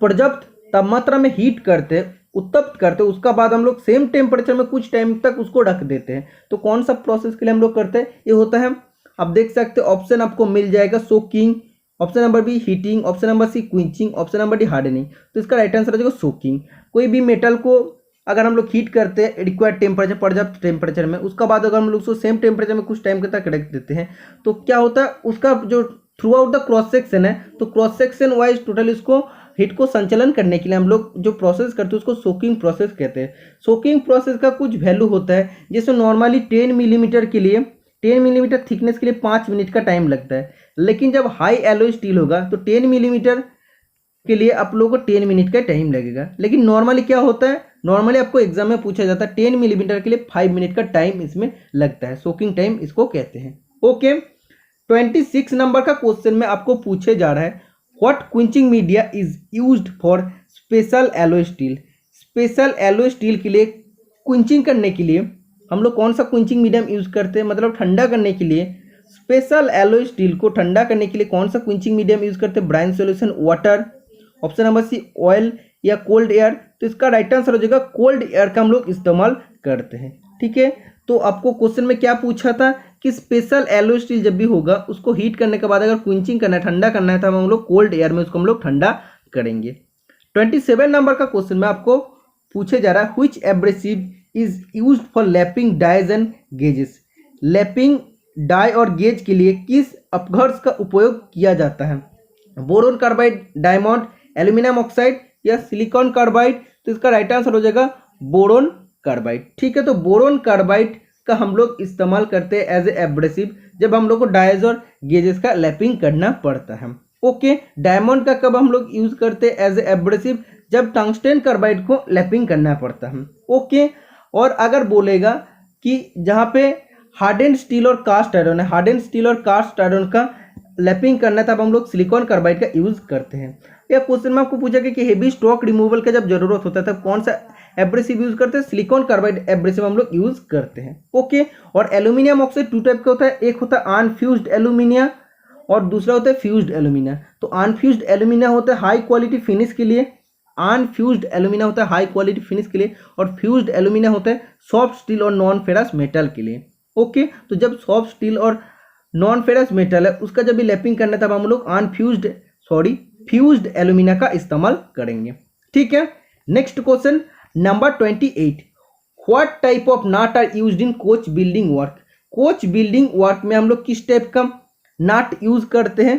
[SPEAKER 1] पर्याप्त तापमात्रा में हीट करते हैं, उत्तप्त करते हैं, उसका बाद हम लोग सेम टेम्परेचर में कुछ टाइम तक उसको रख देते हैं। तो कौन सा प्रोसेस के लिए हम लोग करते हैं, ये होता है, आप देख सकते हैं ऑप्शन आपको मिल जाएगा, soaking, option number B heating, option number C quenching, option number D hardening. तो इसका राइट आंसर हो जाएगा सोकिंग। कोई भी मेटल को अगर हम लोग हीट करते हैं रिक्वायर्ड टेम्परेचर, पर्याप्त टेम्परेचर में, उसका बाद अगर हम लोग उसको सेम टेम्परेचर में कुछ टाइम तक रख देते हैं, तो क्या होता है, उसका जो through out the cross section है, तो क्रॉस सेक्शन वाइज टोटल इसको हीट को संचालन करने के लिए हम लोग जो प्रोसेस करते हैं उसको सोकिंग प्रोसेस कहते हैं। सोकिंग प्रोसेस का कुछ वैल्यू होता है, जैसे नॉर्मली 10 मिलीमीटर के लिए, 10 मिलीमीटर थिकनेस के लिए 5 मिनट का टाइम लगता है, लेकिन जब हाई एलॉय स्टील होगा तो 10 मिलीमीटर के लिए आप लोगों को 10 मिनट का टाइम लगेगा। लेकिन नॉर्मली क्या होता है, नॉर्मली आपको एग्जाम में पूछा जाता है 10 मिलीमीटर के लिए 5 मिनट का टाइम इसमें लगता है, सोकिंग टाइम इसको कहते हैं। ओके, 26 नंबर का क्वेश्चन में आपको पूछे जा रहा है, what quenching media is used for special alloy steel. Special alloy steel के लिए क्विंचिंग करने के लिए हम लोग कौन सा क्विंचिंग मीडियम यूज करते हैं, मतलब ठंडा करने के लिए स्पेशल एलॉय स्टील को ठंडा करने के लिए कौन सा क्विंचिंग मीडियम यूज करते हैं, brine solution, water, option number C oil या कोल्ड एयर। तो इसका राइट आंसर हो जाएगा कोल्ड एयर का हम लोग इस्तेमाल करते हैं। ठीक है, तो आपको क्वेश्चन में क्या पूछा था कि स्पेशल एलॉय स्टील जब भी होगा उसको हीट करने के बाद अगर क्विंचिंग करना है, ठंडा करना है, तो हम लोग कोल्ड एयर में उसको हम लोग ठंडा करेंगे। 27 नंबर का क्वेश्चन में आपको पूछे जा रहा है, which abrasive is used for lapping dies and gauges. Lapping die और गेज के लिए किस अपघर्ष का उपयोग किया जाता है, boron carbide, diamond, aluminium oxide या सिलिकॉन कार्बाइड। तो इसका राइट आंसर हो जाएगा बोरोन कार्बाइड। ठीक है, तो बोरोन कार्बाइड का हम लोग इस्तेमाल करते हैं एज ए एब्रेसिव जब हम लोग को डाइज और गेजेस का लैपिंग करना पड़ता है। ओके, डायमंड का कब हम लोग यूज करते हैं एज ए एब्रेसिव, जब टंगस्टेन कार्बाइड को लैपिंग करना पड़ता है। ओके, और अगर बोलेगा कि जहाँ पे हार्डेंड स्टील और कास्ट आयरन है, हार्डेंड स्टील और कास्ट आयरन का लैपिंग करना है, तब हम लोग सिलिकॉन कार्बाइड का यूज करते हैं। या क्वेश्चन में आपको पूछा कि हेवी स्टॉक रिमूवल का जब जरूरत होता है तब कौन सा एब्रेसिव यूज करते हैं, सिलिकॉन कार्बाइड एब्रेसिव हम लोग यूज करते हैं। ओके, और एल्यूमिनियम ऑक्साइड 2 टाइप का होता है, एक होता है अनफ्यूज्ड एल्यूमिनिया और दूसरा होता है फ्यूज्ड एल्यूमिनिया। तो अनफ्यूज्ड एल्यूमिनिया होता है हाई क्वालिटी फिनिश के लिए, अनफ्यूज्ड एल्यूमिनिया होता है हाई क्वालिटी फिनिश के लिए, और फ्यूज्ड एल्यूमिनिया होता है सॉफ्ट स्टील और नॉन फेरस मेटल के लिए। ओके, तो जब सॉफ्ट स्टील और नॉन फेरस मेटल है उसका जब भी लैपिंग करना है तब हम लोग फ्यूज्ड एल्यूमिनिया का इस्तेमाल करेंगे। ठीक है, next question number 28, what type of nut are used in coach building work. Coach building work में हम लोग किस टाइप का नट यूज करते हैं,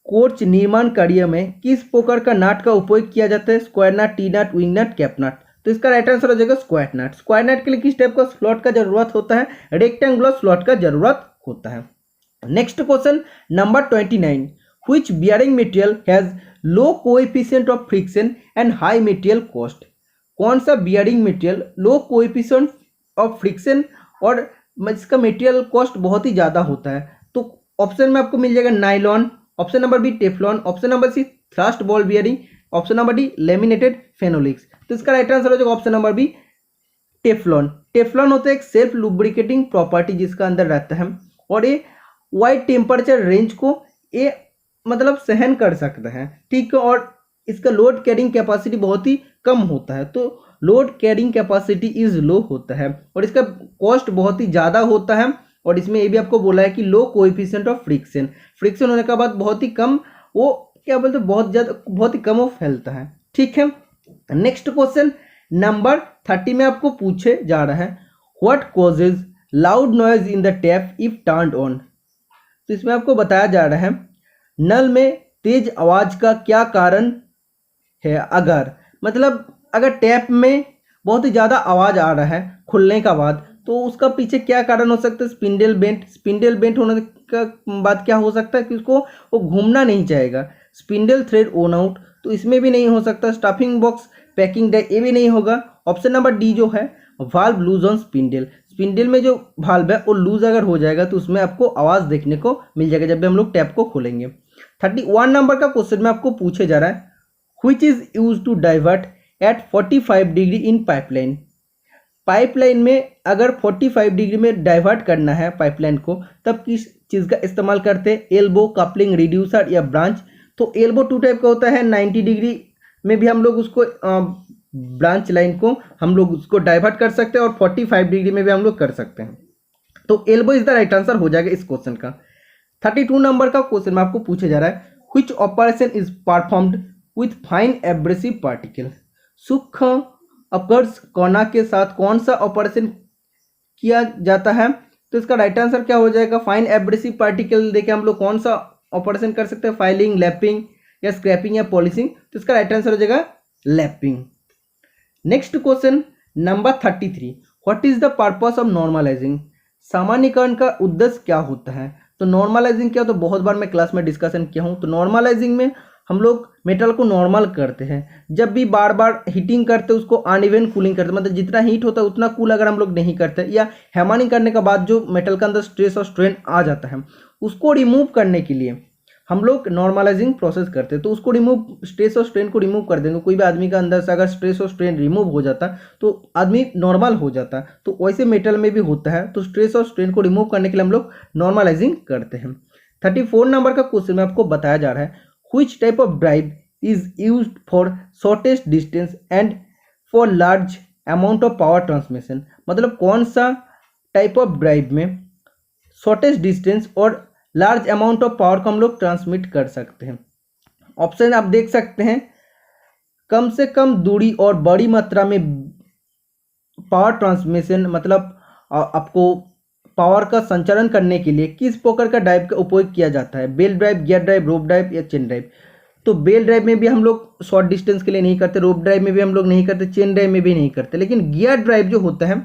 [SPEAKER 1] कोच निर्माण कार्य में किस प्रकार का नट का उपयोग किया जाता है, स्क्वायर नट, टी नट, विंग नट, कैप नट। तो इसका राइट आंसर हो जाएगा स्क्वायर नट। स्क्वायर नट के लिए किस टाइप का स्लॉट का जरूरत होता है, रेक्टेंगुलर स्लॉट का जरूरत होता है। Next question number 29, which bearing material has low coefficient of friction and high material cost. कौन सा bearing material low coefficient of friction और इसका मटेरियल कॉस्ट बहुत ही ज़्यादा होता है। तो ऑप्शन में आपको मिल जाएगा nylon, option number B Teflon, option number C thrust ball bearing, option number D laminated phenolics. तो इसका राइट आंसर हो जाएगा option number B Teflon. Teflon होता है एक सेल्फ लुब्रिकेटिंग प्रॉपर्टी जिसका अंदर रहता है और ये वाइड टेम्परेचर रेंज को ये मतलब सहन कर सकता है, ठीक है। और इसका लोड कैरिंग कैपेसिटी बहुत ही कम होता है, तो load carrying capacity is low होता है और इसका कॉस्ट बहुत ही ज़्यादा होता है। और इसमें ये भी आपको बोला है कि लो कोएफिशिएंट ऑफ फ्रिक्शन, फ्रिक्शन होने के बाद बहुत ही कम वो क्या बोलते हैं बहुत ही कम वो फैलता है, ठीक है। नेक्स्ट क्वेश्चन नंबर 30 में आपको पूछे जा रहा है what causes loud noise in the tap if turned on. तो इसमें आपको बताया जा रहा है नल में तेज आवाज का क्या कारण है। अगर टैप में बहुत ही ज़्यादा आवाज़ आ रहा है खुलने का बाद, तो उसका पीछे क्या कारण हो सकता है। स्पिंडल बेंट होने का बाद क्या हो सकता है कि उसको वो घूमना नहीं चाहेगा। स्पिंडल थ्रेड ओन आउट, तो इसमें भी नहीं हो सकता। स्टफिंग बॉक्स पैकिंग डे, ये भी नहीं होगा। ऑप्शन नंबर डी जो है वाल्व लूज ऑन स्पिंडल में जो वाल्व है वो लूज अगर हो जाएगा तो उसमें आपको आवाज़ देखने को मिल जाएगा जब भी हम लोग टैप को खोलेंगे। 31 नंबर का क्वेश्चन में आपको पूछे जा रहा है which is use to divert at 45 degree in pipeline. Pipeline में अगर 45 डिग्री में डाइवर्ट करना है पाइपलाइन को, तब किस चीज़ का इस्तेमाल करते हैं। एल्बो, कपलिंग, रिड्यूसर या ब्रांच। तो एल्बो 2 टाइप का होता है, 90 डिग्री में भी हम लोग उसको ब्रांच लाइन को हम लोग उसको डाइवर्ट कर सकते हैं और 45 डिग्री में भी हम लोग कर सकते हैं। तो elbow is the right answer हो जाएगा इस क्वेश्चन का। 32 नंबर का क्वेश्चन में आपको पूछा जा रहा है which operation is performed with fine abrasive particle. सूक्ष्म अपकर्ष कणा के साथ कौन सा ऑपरेशन किया जाता है। तो इसका राइट आंसर क्या हो जाएगा फाइन एब्रेसिव पार्टिकल देके हम लोग कौन सा ऑपरेशन कर सकते हैं। फाइलिंग, लैपिंग या स्क्रैपिंग या पॉलिशिंग। तो इसका राइट आंसर हो जाएगा lapping. Next question number 33 what is the purpose of normalising. सामान्यीकरण का उद्देश्य क्या होता है। तो नॉर्मलाइजिंग क्या, तो बहुत बार मैं क्लास में डिस्कशन किया हूँ। तो नॉर्मलाइजिंग में हम लोग मेटल को नॉर्मल करते हैं। जब भी बार बार हीटिंग करते हैं उसको अनइवन कूलिंग करते हैं, मतलब जितना हीट होता है उतना कूल अगर हम लोग नहीं करते, या हैमरिंग करने के बाद जो मेटल के अंदर स्ट्रेस और स्ट्रेन आ जाता है उसको रिमूव करने के लिए हम लोग नॉर्मलाइजिंग प्रोसेस करते हैं। तो उसको स्ट्रेस और स्ट्रेन को रिमूव कर देंगे। कोई भी आदमी का अंदर से अगर स्ट्रेस और स्ट्रेन रिमूव हो जाता तो आदमी नॉर्मल हो जाता। तो वैसे मेटल में भी होता है। तो स्ट्रेस और स्ट्रेन को रिमूव करने के लिए हम लोग नॉर्मलाइजिंग करते हैं। 34 नंबर का क्वेश्चन में आपको बताया जा रहा है which type of drive is used for shortest distance and for large amount of power transmission. मतलब कौन सा टाइप ऑफ ड्राइव में शॉर्टेस्ट डिस्टेंस और लार्ज अमाउंट ऑफ पावर को हम लोग ट्रांसमिट कर सकते हैं। ऑप्शन आप देख सकते हैं कम से कम दूरी और बड़ी मात्रा में पावर ट्रांसमिशन, मतलब आपको पावर का संचालन करने के लिए किस प्रकार का ड्राइव का उपयोग किया जाता है। बेल ड्राइव, गियर ड्राइव, रोप ड्राइव या चेन ड्राइव। तो बेल ड्राइव में भी हम लोग शॉर्ट डिस्टेंस के लिए नहीं करते, रोप ड्राइव में भी हम लोग नहीं करते, चेन ड्राइव में भी नहीं करते। लेकिन गियर ड्राइव जो होता है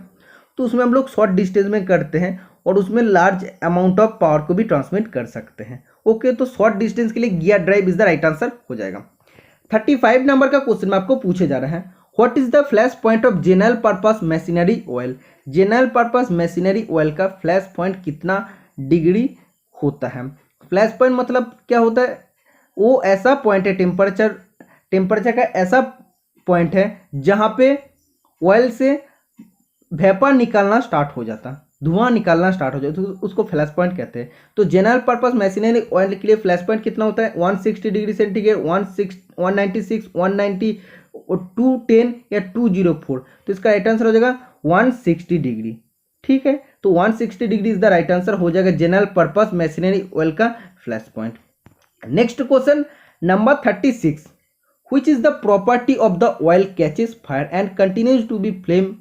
[SPEAKER 1] तो उसमें हम लोग शॉर्ट डिस्टेंस में करते हैं और उसमें लार्ज अमाउंट ऑफ पावर को भी ट्रांसमिट कर सकते हैं। ओके, तो शॉर्ट डिस्टेंस के लिए gear drive is the right answer हो जाएगा। 35 नंबर का क्वेश्चन में आपको पूछे जा रहा है what is the flash point of general purpose machinery oil. General purpose machinery oil का फ्लैश पॉइंट कितना डिग्री होता है। फ्लैश पॉइंट मतलब क्या होता है, वो ऐसा पॉइंट है टेम्परेचर का ऐसा पॉइंट है जहाँ पे ऑयल से वेपर निकालना स्टार्ट हो जाता, धुआं निकालना स्टार्ट हो जाता, तो उसको फ्लैश पॉइंट कहते हैं। तो जनरल पर्पस मशीनरी ऑयल के लिए फ्लैश पॉइंट कितना होता है 160 डिग्री सेंटीग्रेड, 196, 190, 210 या 204। तो इसका राइट आंसर हो जाएगा 160 डिग्री। ठीक है, तो 160 degree is the right answer हो जाएगा जनरल पर्पस मशीनरी ऑयल का flash point. Next question number 36 which is the property of the oil catches fire and continues to be flame.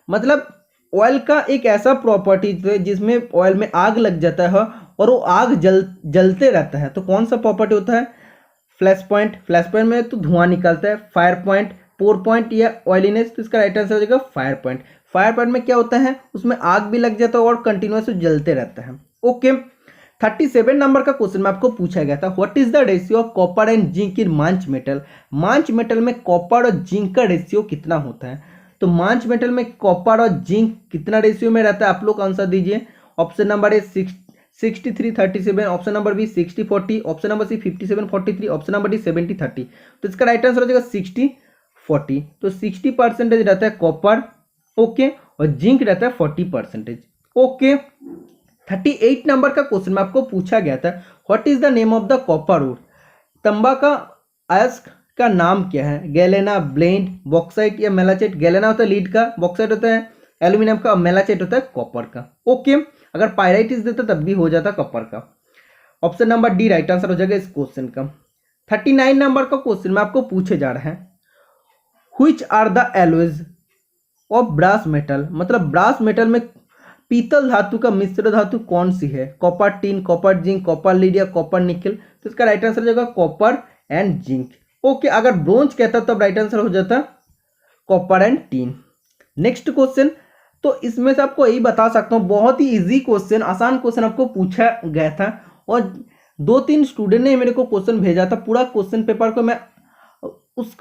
[SPEAKER 1] मतलब oil का एक ऐसा प्रॉपर्टी है जिसमें ऑयल में आग लग जाता है और वो आग जलते रहता है। तो कौन सा प्रॉपर्टी होता है फ्लैश पॉइंट। फ्लैश पॉइंट में तो धुआं निकलता है। फायर पॉइंट, पोर पॉइंट या ऑयलिनेस। तो इसका राइट आंसर हो जाएगा फायर पॉइंट। फायर पॉइंट में क्या होता है, उसमें आग भी लग जाता है और कंटिन्यूस जलते रहता है। ओके, 37 नंबर का क्वेश्चन में आपको पूछा गया था what is the ratio of copper and zinc in Muntz metal. Muntz metal में कॉपर और जिंक का रेशियो कितना होता है। तो मांच मेटल में कॉपर और जिंक कितना रेशियो में रहता है, आप लोग आंसर दीजिए। Option number A 63:37, option number B 60:40, option number C 57:43, option number D 70:30। तो इसका राइट आंसर हो जाएगा 60:40। तो 60% रहता है कॉपर, ओके, और जिंक रहता है 40%, ओके। 38 नंबर का क्वेश्चन में आपको पूछा गया था, what is the name of the copper ore, तांबा का अयस्क का नाम क्या है, गैलेना, ब्लेंड, बॉक्साइट या मेलाचाइट। गैलेना होता है लीड का, बॉक्साइट होता है एल्यूमिनियम का, और मेलाचाइट होता है कॉपर का, ओके। अगर पायराइट इस देता तब भी हो जाता कॉपर का। Option number D right answer हो जाएगा इस क्वेश्चन का। 39 नंबर का क्वेश्चन में आपको पूछे जा रहे हैं, which are the alloys of brass metal, मतलब ब्रास मेटल में पीतल धातु का मिश्र धातु कौन सी है, copper tin, copper zinc, copper lead या कॉपर निकल। तो इसका राइट आंसर हो जाएगा कॉपर एंड जिंक, ओके। अगर ब्रोंज कहता तब राइट आंसर हो जाता copper and tin. Next question, तो इसमें से आपको यही बता सकता हूँ, बहुत ही इजी क्वेश्चन, आसान क्वेश्चन आपको पूछा गया था, और 2-3 स्टूडेंट ने मेरे को क्वेश्चन भेजा था। पूरा क्वेश्चन पेपर को मैं उस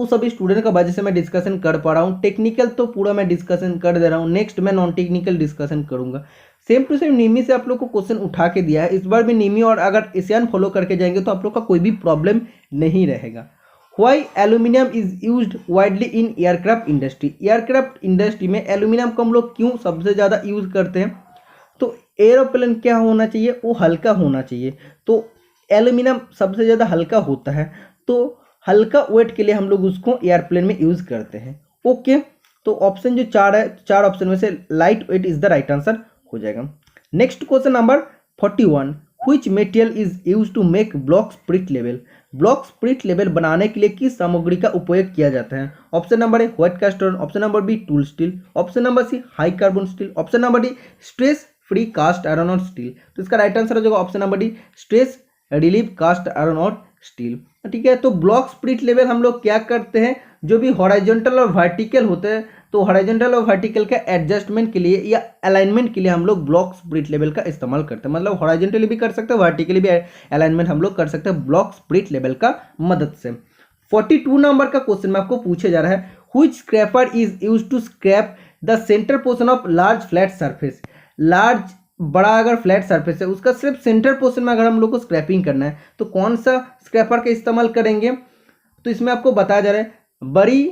[SPEAKER 1] सभी स्टूडेंट का वजह से मैं डिस्कशन कर पा रहा हूँ। टेक्निकल तो पूरा मैं डिस्कशन कर दे रहा हूँ, नेक्स्ट मैं नॉन टेक्निकल डिस्कशन करूंगा। सेम टू सेम नीमी से आप लोग को क्वेश्चन उठा के दिया है, इस बार भी नीमी और अगर एशियन फॉलो करके जाएंगे तो आप लोग का कोई भी प्रॉब्लम नहीं रहेगा। Why aluminium is used widely in aircraft industry, aircraft industry में एल्यूमिनियम को हम लोग क्यों सबसे ज़्यादा यूज करते हैं, तो एरोप्लेन क्या होना चाहिए, वो हल्का होना चाहिए, तो एल्यूमिनियम सबसे ज़्यादा हल्का होता है, तो हल्का वेट के लिए हम लोग उसको एयरप्लेन में यूज करते हैं, ओके। तो ऑप्शन जो 4 है, 4 ऑप्शन में से light weight is the right answer हो जाएगा। Next question number 41, which material is use to make block spirit level, block spirit level बनाने के लिए किस सामग्री का उपयोग किया जाता है। Option number A white cast iron, option number B tool steel, option number C high carbon steel, option number D stress free cast iron और स्टील। तो इसका राइट आंसर हो जाएगा option number D stress relieve cast iron और steel, ठीक है। तो block spirit level हम लोग क्या करते हैं, जो भी हॉरिजॉन्टल और वर्टिकल होते हैं, तो हॉरिजॉन्टल और वर्टिकल का एडजस्टमेंट के लिए या अलाइनमेंट के लिए हम लोग ब्लॉक स्प्रिट लेवल का इस्तेमाल करते हैं। मतलब हॉरिजॉन्टली भी कर सकते हैं, वर्टिकली भी अलाइनमेंट हम लोग कर सकते हैं ब्लॉक स्प्रिट लेवल का मदद से। 42 नंबर का क्वेश्चन में आपको पूछे जा रहा है, which scraper is used to scrap the centre portion of large flat surface, large बड़ा अगर फ्लैट सरफेस है उसका सिर्फ सेंटर पोर्शन में अगर हम लोग को स्क्रैपिंग करना है तो कौन सा स्क्रैपर का इस्तेमाल करेंगे। तो इसमें आपको बताया जा रहा है, बड़ी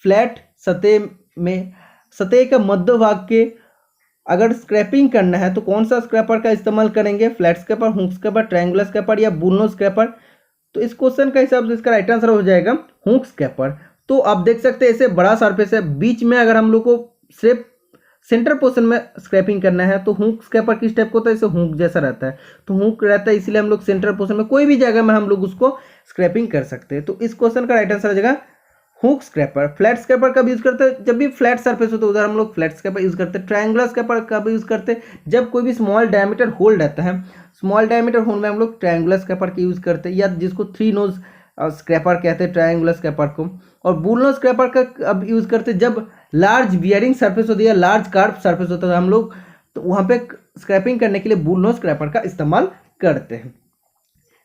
[SPEAKER 1] फ्लैट सतह में सतह के मध्य भाग के अगर स्क्रैपिंग करना है तो कौन सा स्क्रैपर का इस्तेमाल करेंगे, flat scraper, hook scraper, triangular scraper या बुलनो स्क्रैपर। तो इस क्वेश्चन का हिसाब से इसका राइट आंसर हो जाएगा हुक स्क्रैपर। तो आप देख सकते हैं ऐसे बड़ा सरफेस है, बीच में अगर हम लोग को सिर्फ सेंटर पोर्शन में स्क्रैपिंग करना है तो हुक स्क्रैपर किस टाइप का होता है, इसे हुक जैसा रहता है, तो हुक रहता है इसलिए हम लोग सेंटर पोर्शन में कोई भी जगह में हम लोग उसको स्क्रैपिंग कर सकते हैं। तो इस क्वेश्चन का राइट आंसर हो जाएगा हुक स्क्रैपर। फ्लैट स्क्रैपर कब यूज करते हैं, जब भी फ्लैट सरफेस होता है उधर हम लोग फ्लैट स्क्रैपर यूज करते हैं। ट्रायंगुलर स्क्रैपर कब यूज करते हैं, जब कोई भी स्मॉल डायमीटर होल रहता है, स्मॉल डायमीटर होल में हम लोग ट्रायंगुलर स्क्रैपर का यूज करते हैं, या जिसको 3 नोज स्क्रैपर कहते हैं ट्रायंगुलर स्क्रैपर को। और बुलनो स्क्रैपर का अब यूज करते हैं जब लार्ज बियरिंग सरफेस होती है, लार्ज कार्व सरफेस होता है, हम लोग तो वहां पे स्क्रैपिंग करने के लिए बुलनो स्क्रैपर का इस्तेमाल करते हैं।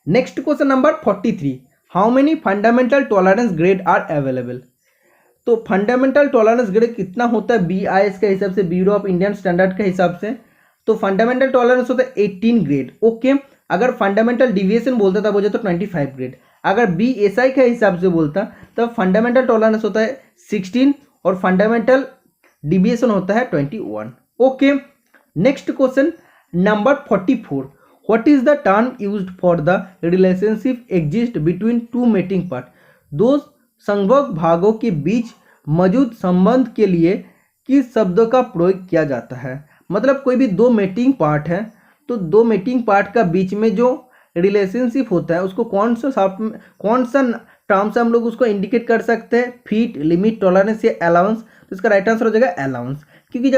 [SPEAKER 1] Next question number 43, how many fundamental tolerance grade are available. तो फंडामेंटल टॉलरेंस ग्रेड कितना होता है BIS के हिसाब से, ब्यूरो ऑफ इंडियन स्टैंडर्ड के हिसाब से, तो फंडामेंटल टॉलरेंस होता है 18 ग्रेड, ओके। अगर फंडामेंटल डिविएशन बोलता था वो तो 25 ग्रेड। अगर BSI के हिसाब से बोलता तब फंडामेंटल टॉलरेंस होता है 16 और फंडामेंटल डिविएशन होता है 21, okay. Next question number 44, what is the term used for the relationship exist between two mating part, दो संभोग भागों के बीच मौजूद संबंध के लिए किस शब्द का प्रयोग किया जाता है। मतलब कोई भी 2 मेटिंग पार्ट है तो 2 मेटिंग पार्ट का बीच में जो रिलेशनशिप होता है उसको कौन सा टर्म से हम लोग उसको इंडिकेट कर सकते हैं, फीट, लिमिट, टॉलरेंस या अलाउंस। तो इसका राइट आंसर हो जाएगा अलाउंस, क्योंकि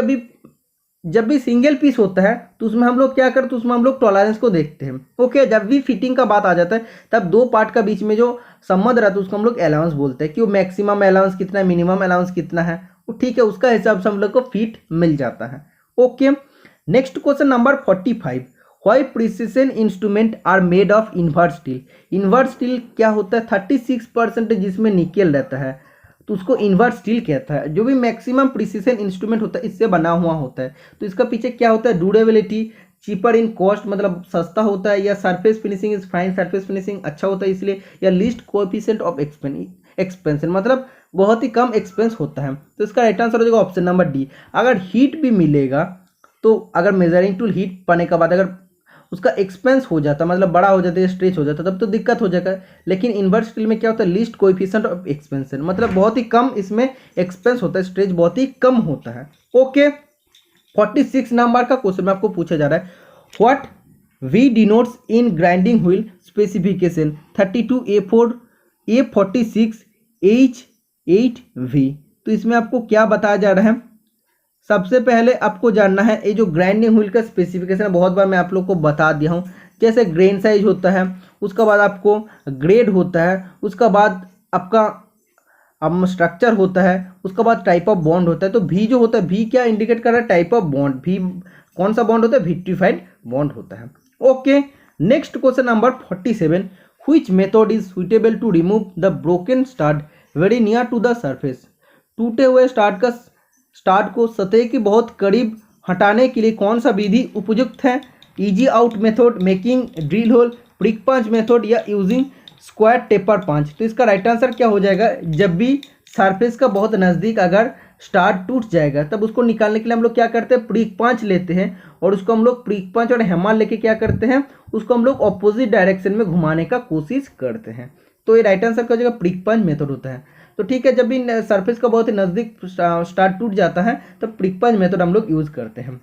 [SPEAKER 1] जब भी सिंगल पीस होता है तो उसमें हम लोग क्या करते हैं, उसमें हम लोग टॉलरेंस को देखते हैं, ओके। जब भी फिटिंग का बात आ जाता है तब 2 पार्ट का बीच में जो संबंध रहता है उसको हम लोग अलाउंस बोलते हैं, कि वो मैक्सिमम अलाउंस कितना है, मिनिमम अलाउंस कितना है, वो ठीक है, उसका हिसाब से हम लोग को फीट मिल जाता है, okay. Next question number 45, why precision instrument are made of invar steel. Invar steel क्या होता है, 36% जिसमें निकेल रहता है, तो उसको इन्वर्स स्टील कहता है। जो भी मैक्सिमम प्रिसीजन इंस्ट्रूमेंट होता है इससे बना हुआ होता है। तो इसका पीछे क्या होता है, ड्यूरेबिलिटी, चीपर इन कॉस्ट मतलब सस्ता होता है, या surface finishing is fine, surface finishing अच्छा होता है इसलिए, या लीस्ट कोएफिशिएंट ऑफ एक्सपेंशन मतलब बहुत ही कम एक्सपेंस होता है। तो इसका राइट आंसर हो जाएगा ऑप्शन नंबर डी। अगर हीट भी मिलेगा तो अगर मेजरिंग टूल हीट पाने के बाद अगर उसका एक्सपेंस हो जाता मतलब बड़ा हो जाता है, स्ट्रेच हो जाता, तब तो दिक्कत हो जाएगा। लेकिन इन्वर्स स्टील में क्या होता है, लीस्ट कोएफिशिएंट ऑफ एक्सपेंशन मतलब बहुत ही कम इसमें एक्सपेंस होता है, स्ट्रेच बहुत ही कम होता है। ओके, 46 नंबर का क्वेश्चन में आपको पूछा जा रहा है, what V denotes in grinding wheel specification 32A4 A46 H8V। तो इसमें आपको क्या बताया जा रहा है, सबसे पहले आपको जानना है ये जो ग्राइंडिंग व्हील का स्पेसिफिकेशन है, बहुत बार मैं आप लोग को बता दिया हूँ। जैसे ग्रेन साइज होता है, उसका बाद आपको ग्रेड होता है, उसका बाद आपका अब स्ट्रक्चर होता है, उसका बाद टाइप ऑफ बॉन्ड होता है। तो भी जो होता है, भी क्या इंडिकेट कर रहा है, टाइप ऑफ बॉन्ड। भी कौन सा बॉन्ड होता है, विट्रीफाइड बॉन्ड होता है। Okay, next question number 47, which method is suitable to remove the broken start very near to the surface. टूटे हुए स्टार्ट को सतह के बहुत करीब हटाने के लिए कौन सा विधि उपयुक्त है, easy out method, making drill hole, prick punch method, या यूजिंग स्क्वायर टेपर पंच। तो इसका राइट आंसर क्या हो जाएगा, जब भी सरफेस का बहुत नज़दीक अगर स्टार्ट टूट जाएगा तब उसको निकालने के लिए हम लोग क्या करते हैं, प्रिक पंच लेते हैं, और उसको हम लोग प्रिक पंच और हैमर लेके क्या करते हैं, उसको हम लोग ऑपोजिट डायरेक्शन में घुमाने का कोशिश करते हैं। तो ये राइट आंसर क्या हो जाएगा, प्रिक पंच मेथड होता है। तो ठीक है, जब भी सरफेस का बहुत ही नज़दीक स्टार्ट टूट जाता है तब प्रिक पंच मेथड हम लोग यूज़ करते हैं।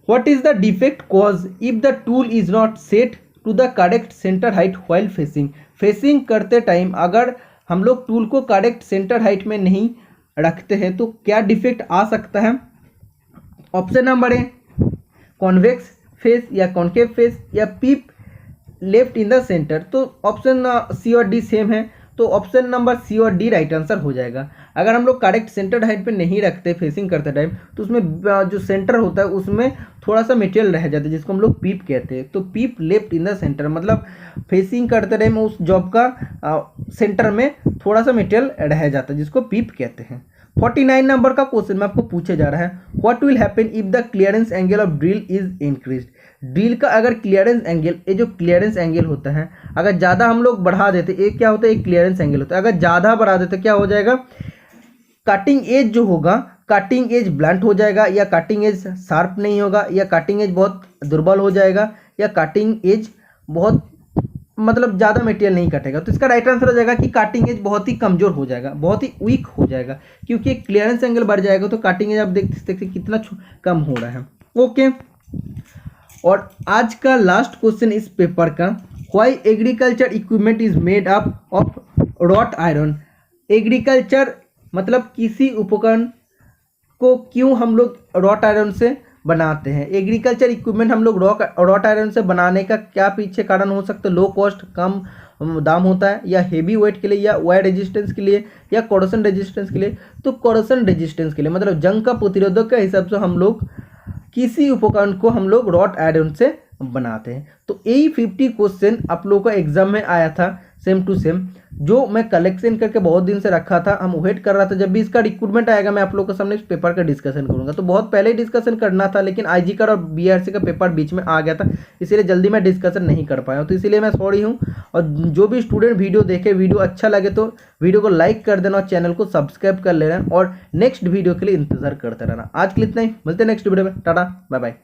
[SPEAKER 1] What is the defect cause if the tool is not set to the correct centre height while facing. Facing करते टाइम अगर हम लोग टूल को करेक्ट सेंटर हाइट में नहीं रखते हैं तो क्या डिफेक्ट आ सकता है। ऑप्शन नंबर ए, कॉन्वेक्स फेस या कॉन्केव फेस, या पीप लेफ्ट इन द सेंटर। तो ऑप्शन सी और डी सेम है, तो ऑप्शन नंबर सी और डी राइट आंसर हो जाएगा। अगर हम लोग करेक्ट सेंटर हाइट पे नहीं रखते फेसिंग करते टाइम तो उसमें जो सेंटर होता है उसमें थोड़ा सा मटेरियल रह जाता है जिसको हम लोग पीप कहते हैं। तो पीप लेफ्ट इन द सेंटर मतलब फेसिंग करते टाइम उस जॉब का सेंटर में थोड़ा सा मटेरियल रह जाता है जिसको पीप कहते हैं। 49 नंबर का क्वेश्चन में आपको पूछा जा रहा है, what will happen if the clearance angle of drill is increased. Drill का अगर क्लियरेंस एंगल, ये जो क्लियरेंस एंगल होता है अगर ज़्यादा हम लोग बढ़ा देते, एक क्या होता है, एक क्लियरेंस एंगल होता है, अगर ज़्यादा बढ़ा देते क्या हो जाएगा, कटिंग एज जो होगा, कटिंग एज ब्लंट हो जाएगा, या कटिंग एज शार्प नहीं होगा, या कटिंग एज बहुत दुर्बल हो जाएगा, या कटिंग एज बहुत मतलब ज़्यादा मटेरियल नहीं कटेगा। तो इसका राइट आंसर हो जाएगा कि कटिंग एज बहुत ही कमज़ोर हो जाएगा, बहुत ही वीक हो जाएगा, क्योंकि क्लियरेंस एंगल बढ़ जाएगा तो कटिंग एज आप देखते कितना कम हो रहा है। ओके, और आज का लास्ट क्वेश्चन इस पेपर का, why agriculture equipment is made up of wrought iron. Agriculture मतलब किसी उपकरण को क्यों हम लोग रॉट आयरन से बनाते हैं। एग्रीकल्चर इक्विपमेंट हम लोग रॉट आयरन से बनाने का क्या पीछे कारण हो सकता है, लो कॉस्ट, कम दाम होता है, या हेवी वेट के लिए, या वायर रेजिस्टेंस के लिए, या कोरोशन रेजिस्टेंस के लिए। तो कोरोशन रेजिस्टेंस के लिए मतलब जंग का प्रतिरोधक के हिसाब से हम लोग किसी उपकरण को हम लोग रॉट आयरन से बनाते हैं। तो यही 50 क्वेश्चन आप लोगों का एग्जाम में आया था सेम टू सेम, जो मैं कलेक्शन करके बहुत दिन से रखा था। हम वेट कर रहा था जब भी इसका रिक्रूटमेंट आएगा मैं आप लोगों के सामने इस पेपर का डिस्कशन करूंगा। तो बहुत पहले ही डिस्कशन करना था लेकिन आईजी का और बीआरसी का पेपर बीच में आ गया था, इसीलिए जल्दी मैं डिस्कशन नहीं कर पाया हूँ, तो इसीलिए मैं सॉरी हूँ। और जो भी स्टूडेंट वीडियो देखे, वीडियो अच्छा लगे तो वीडियो को लाइक कर देना और चैनल को सब्सक्राइब कर लेना, और नेक्स्ट वीडियो के लिए इंतजार करते रहना। आज के लिए इतना ही, मिलते हैं नेक्स्ट वीडियो में, टाटा बाय बाय।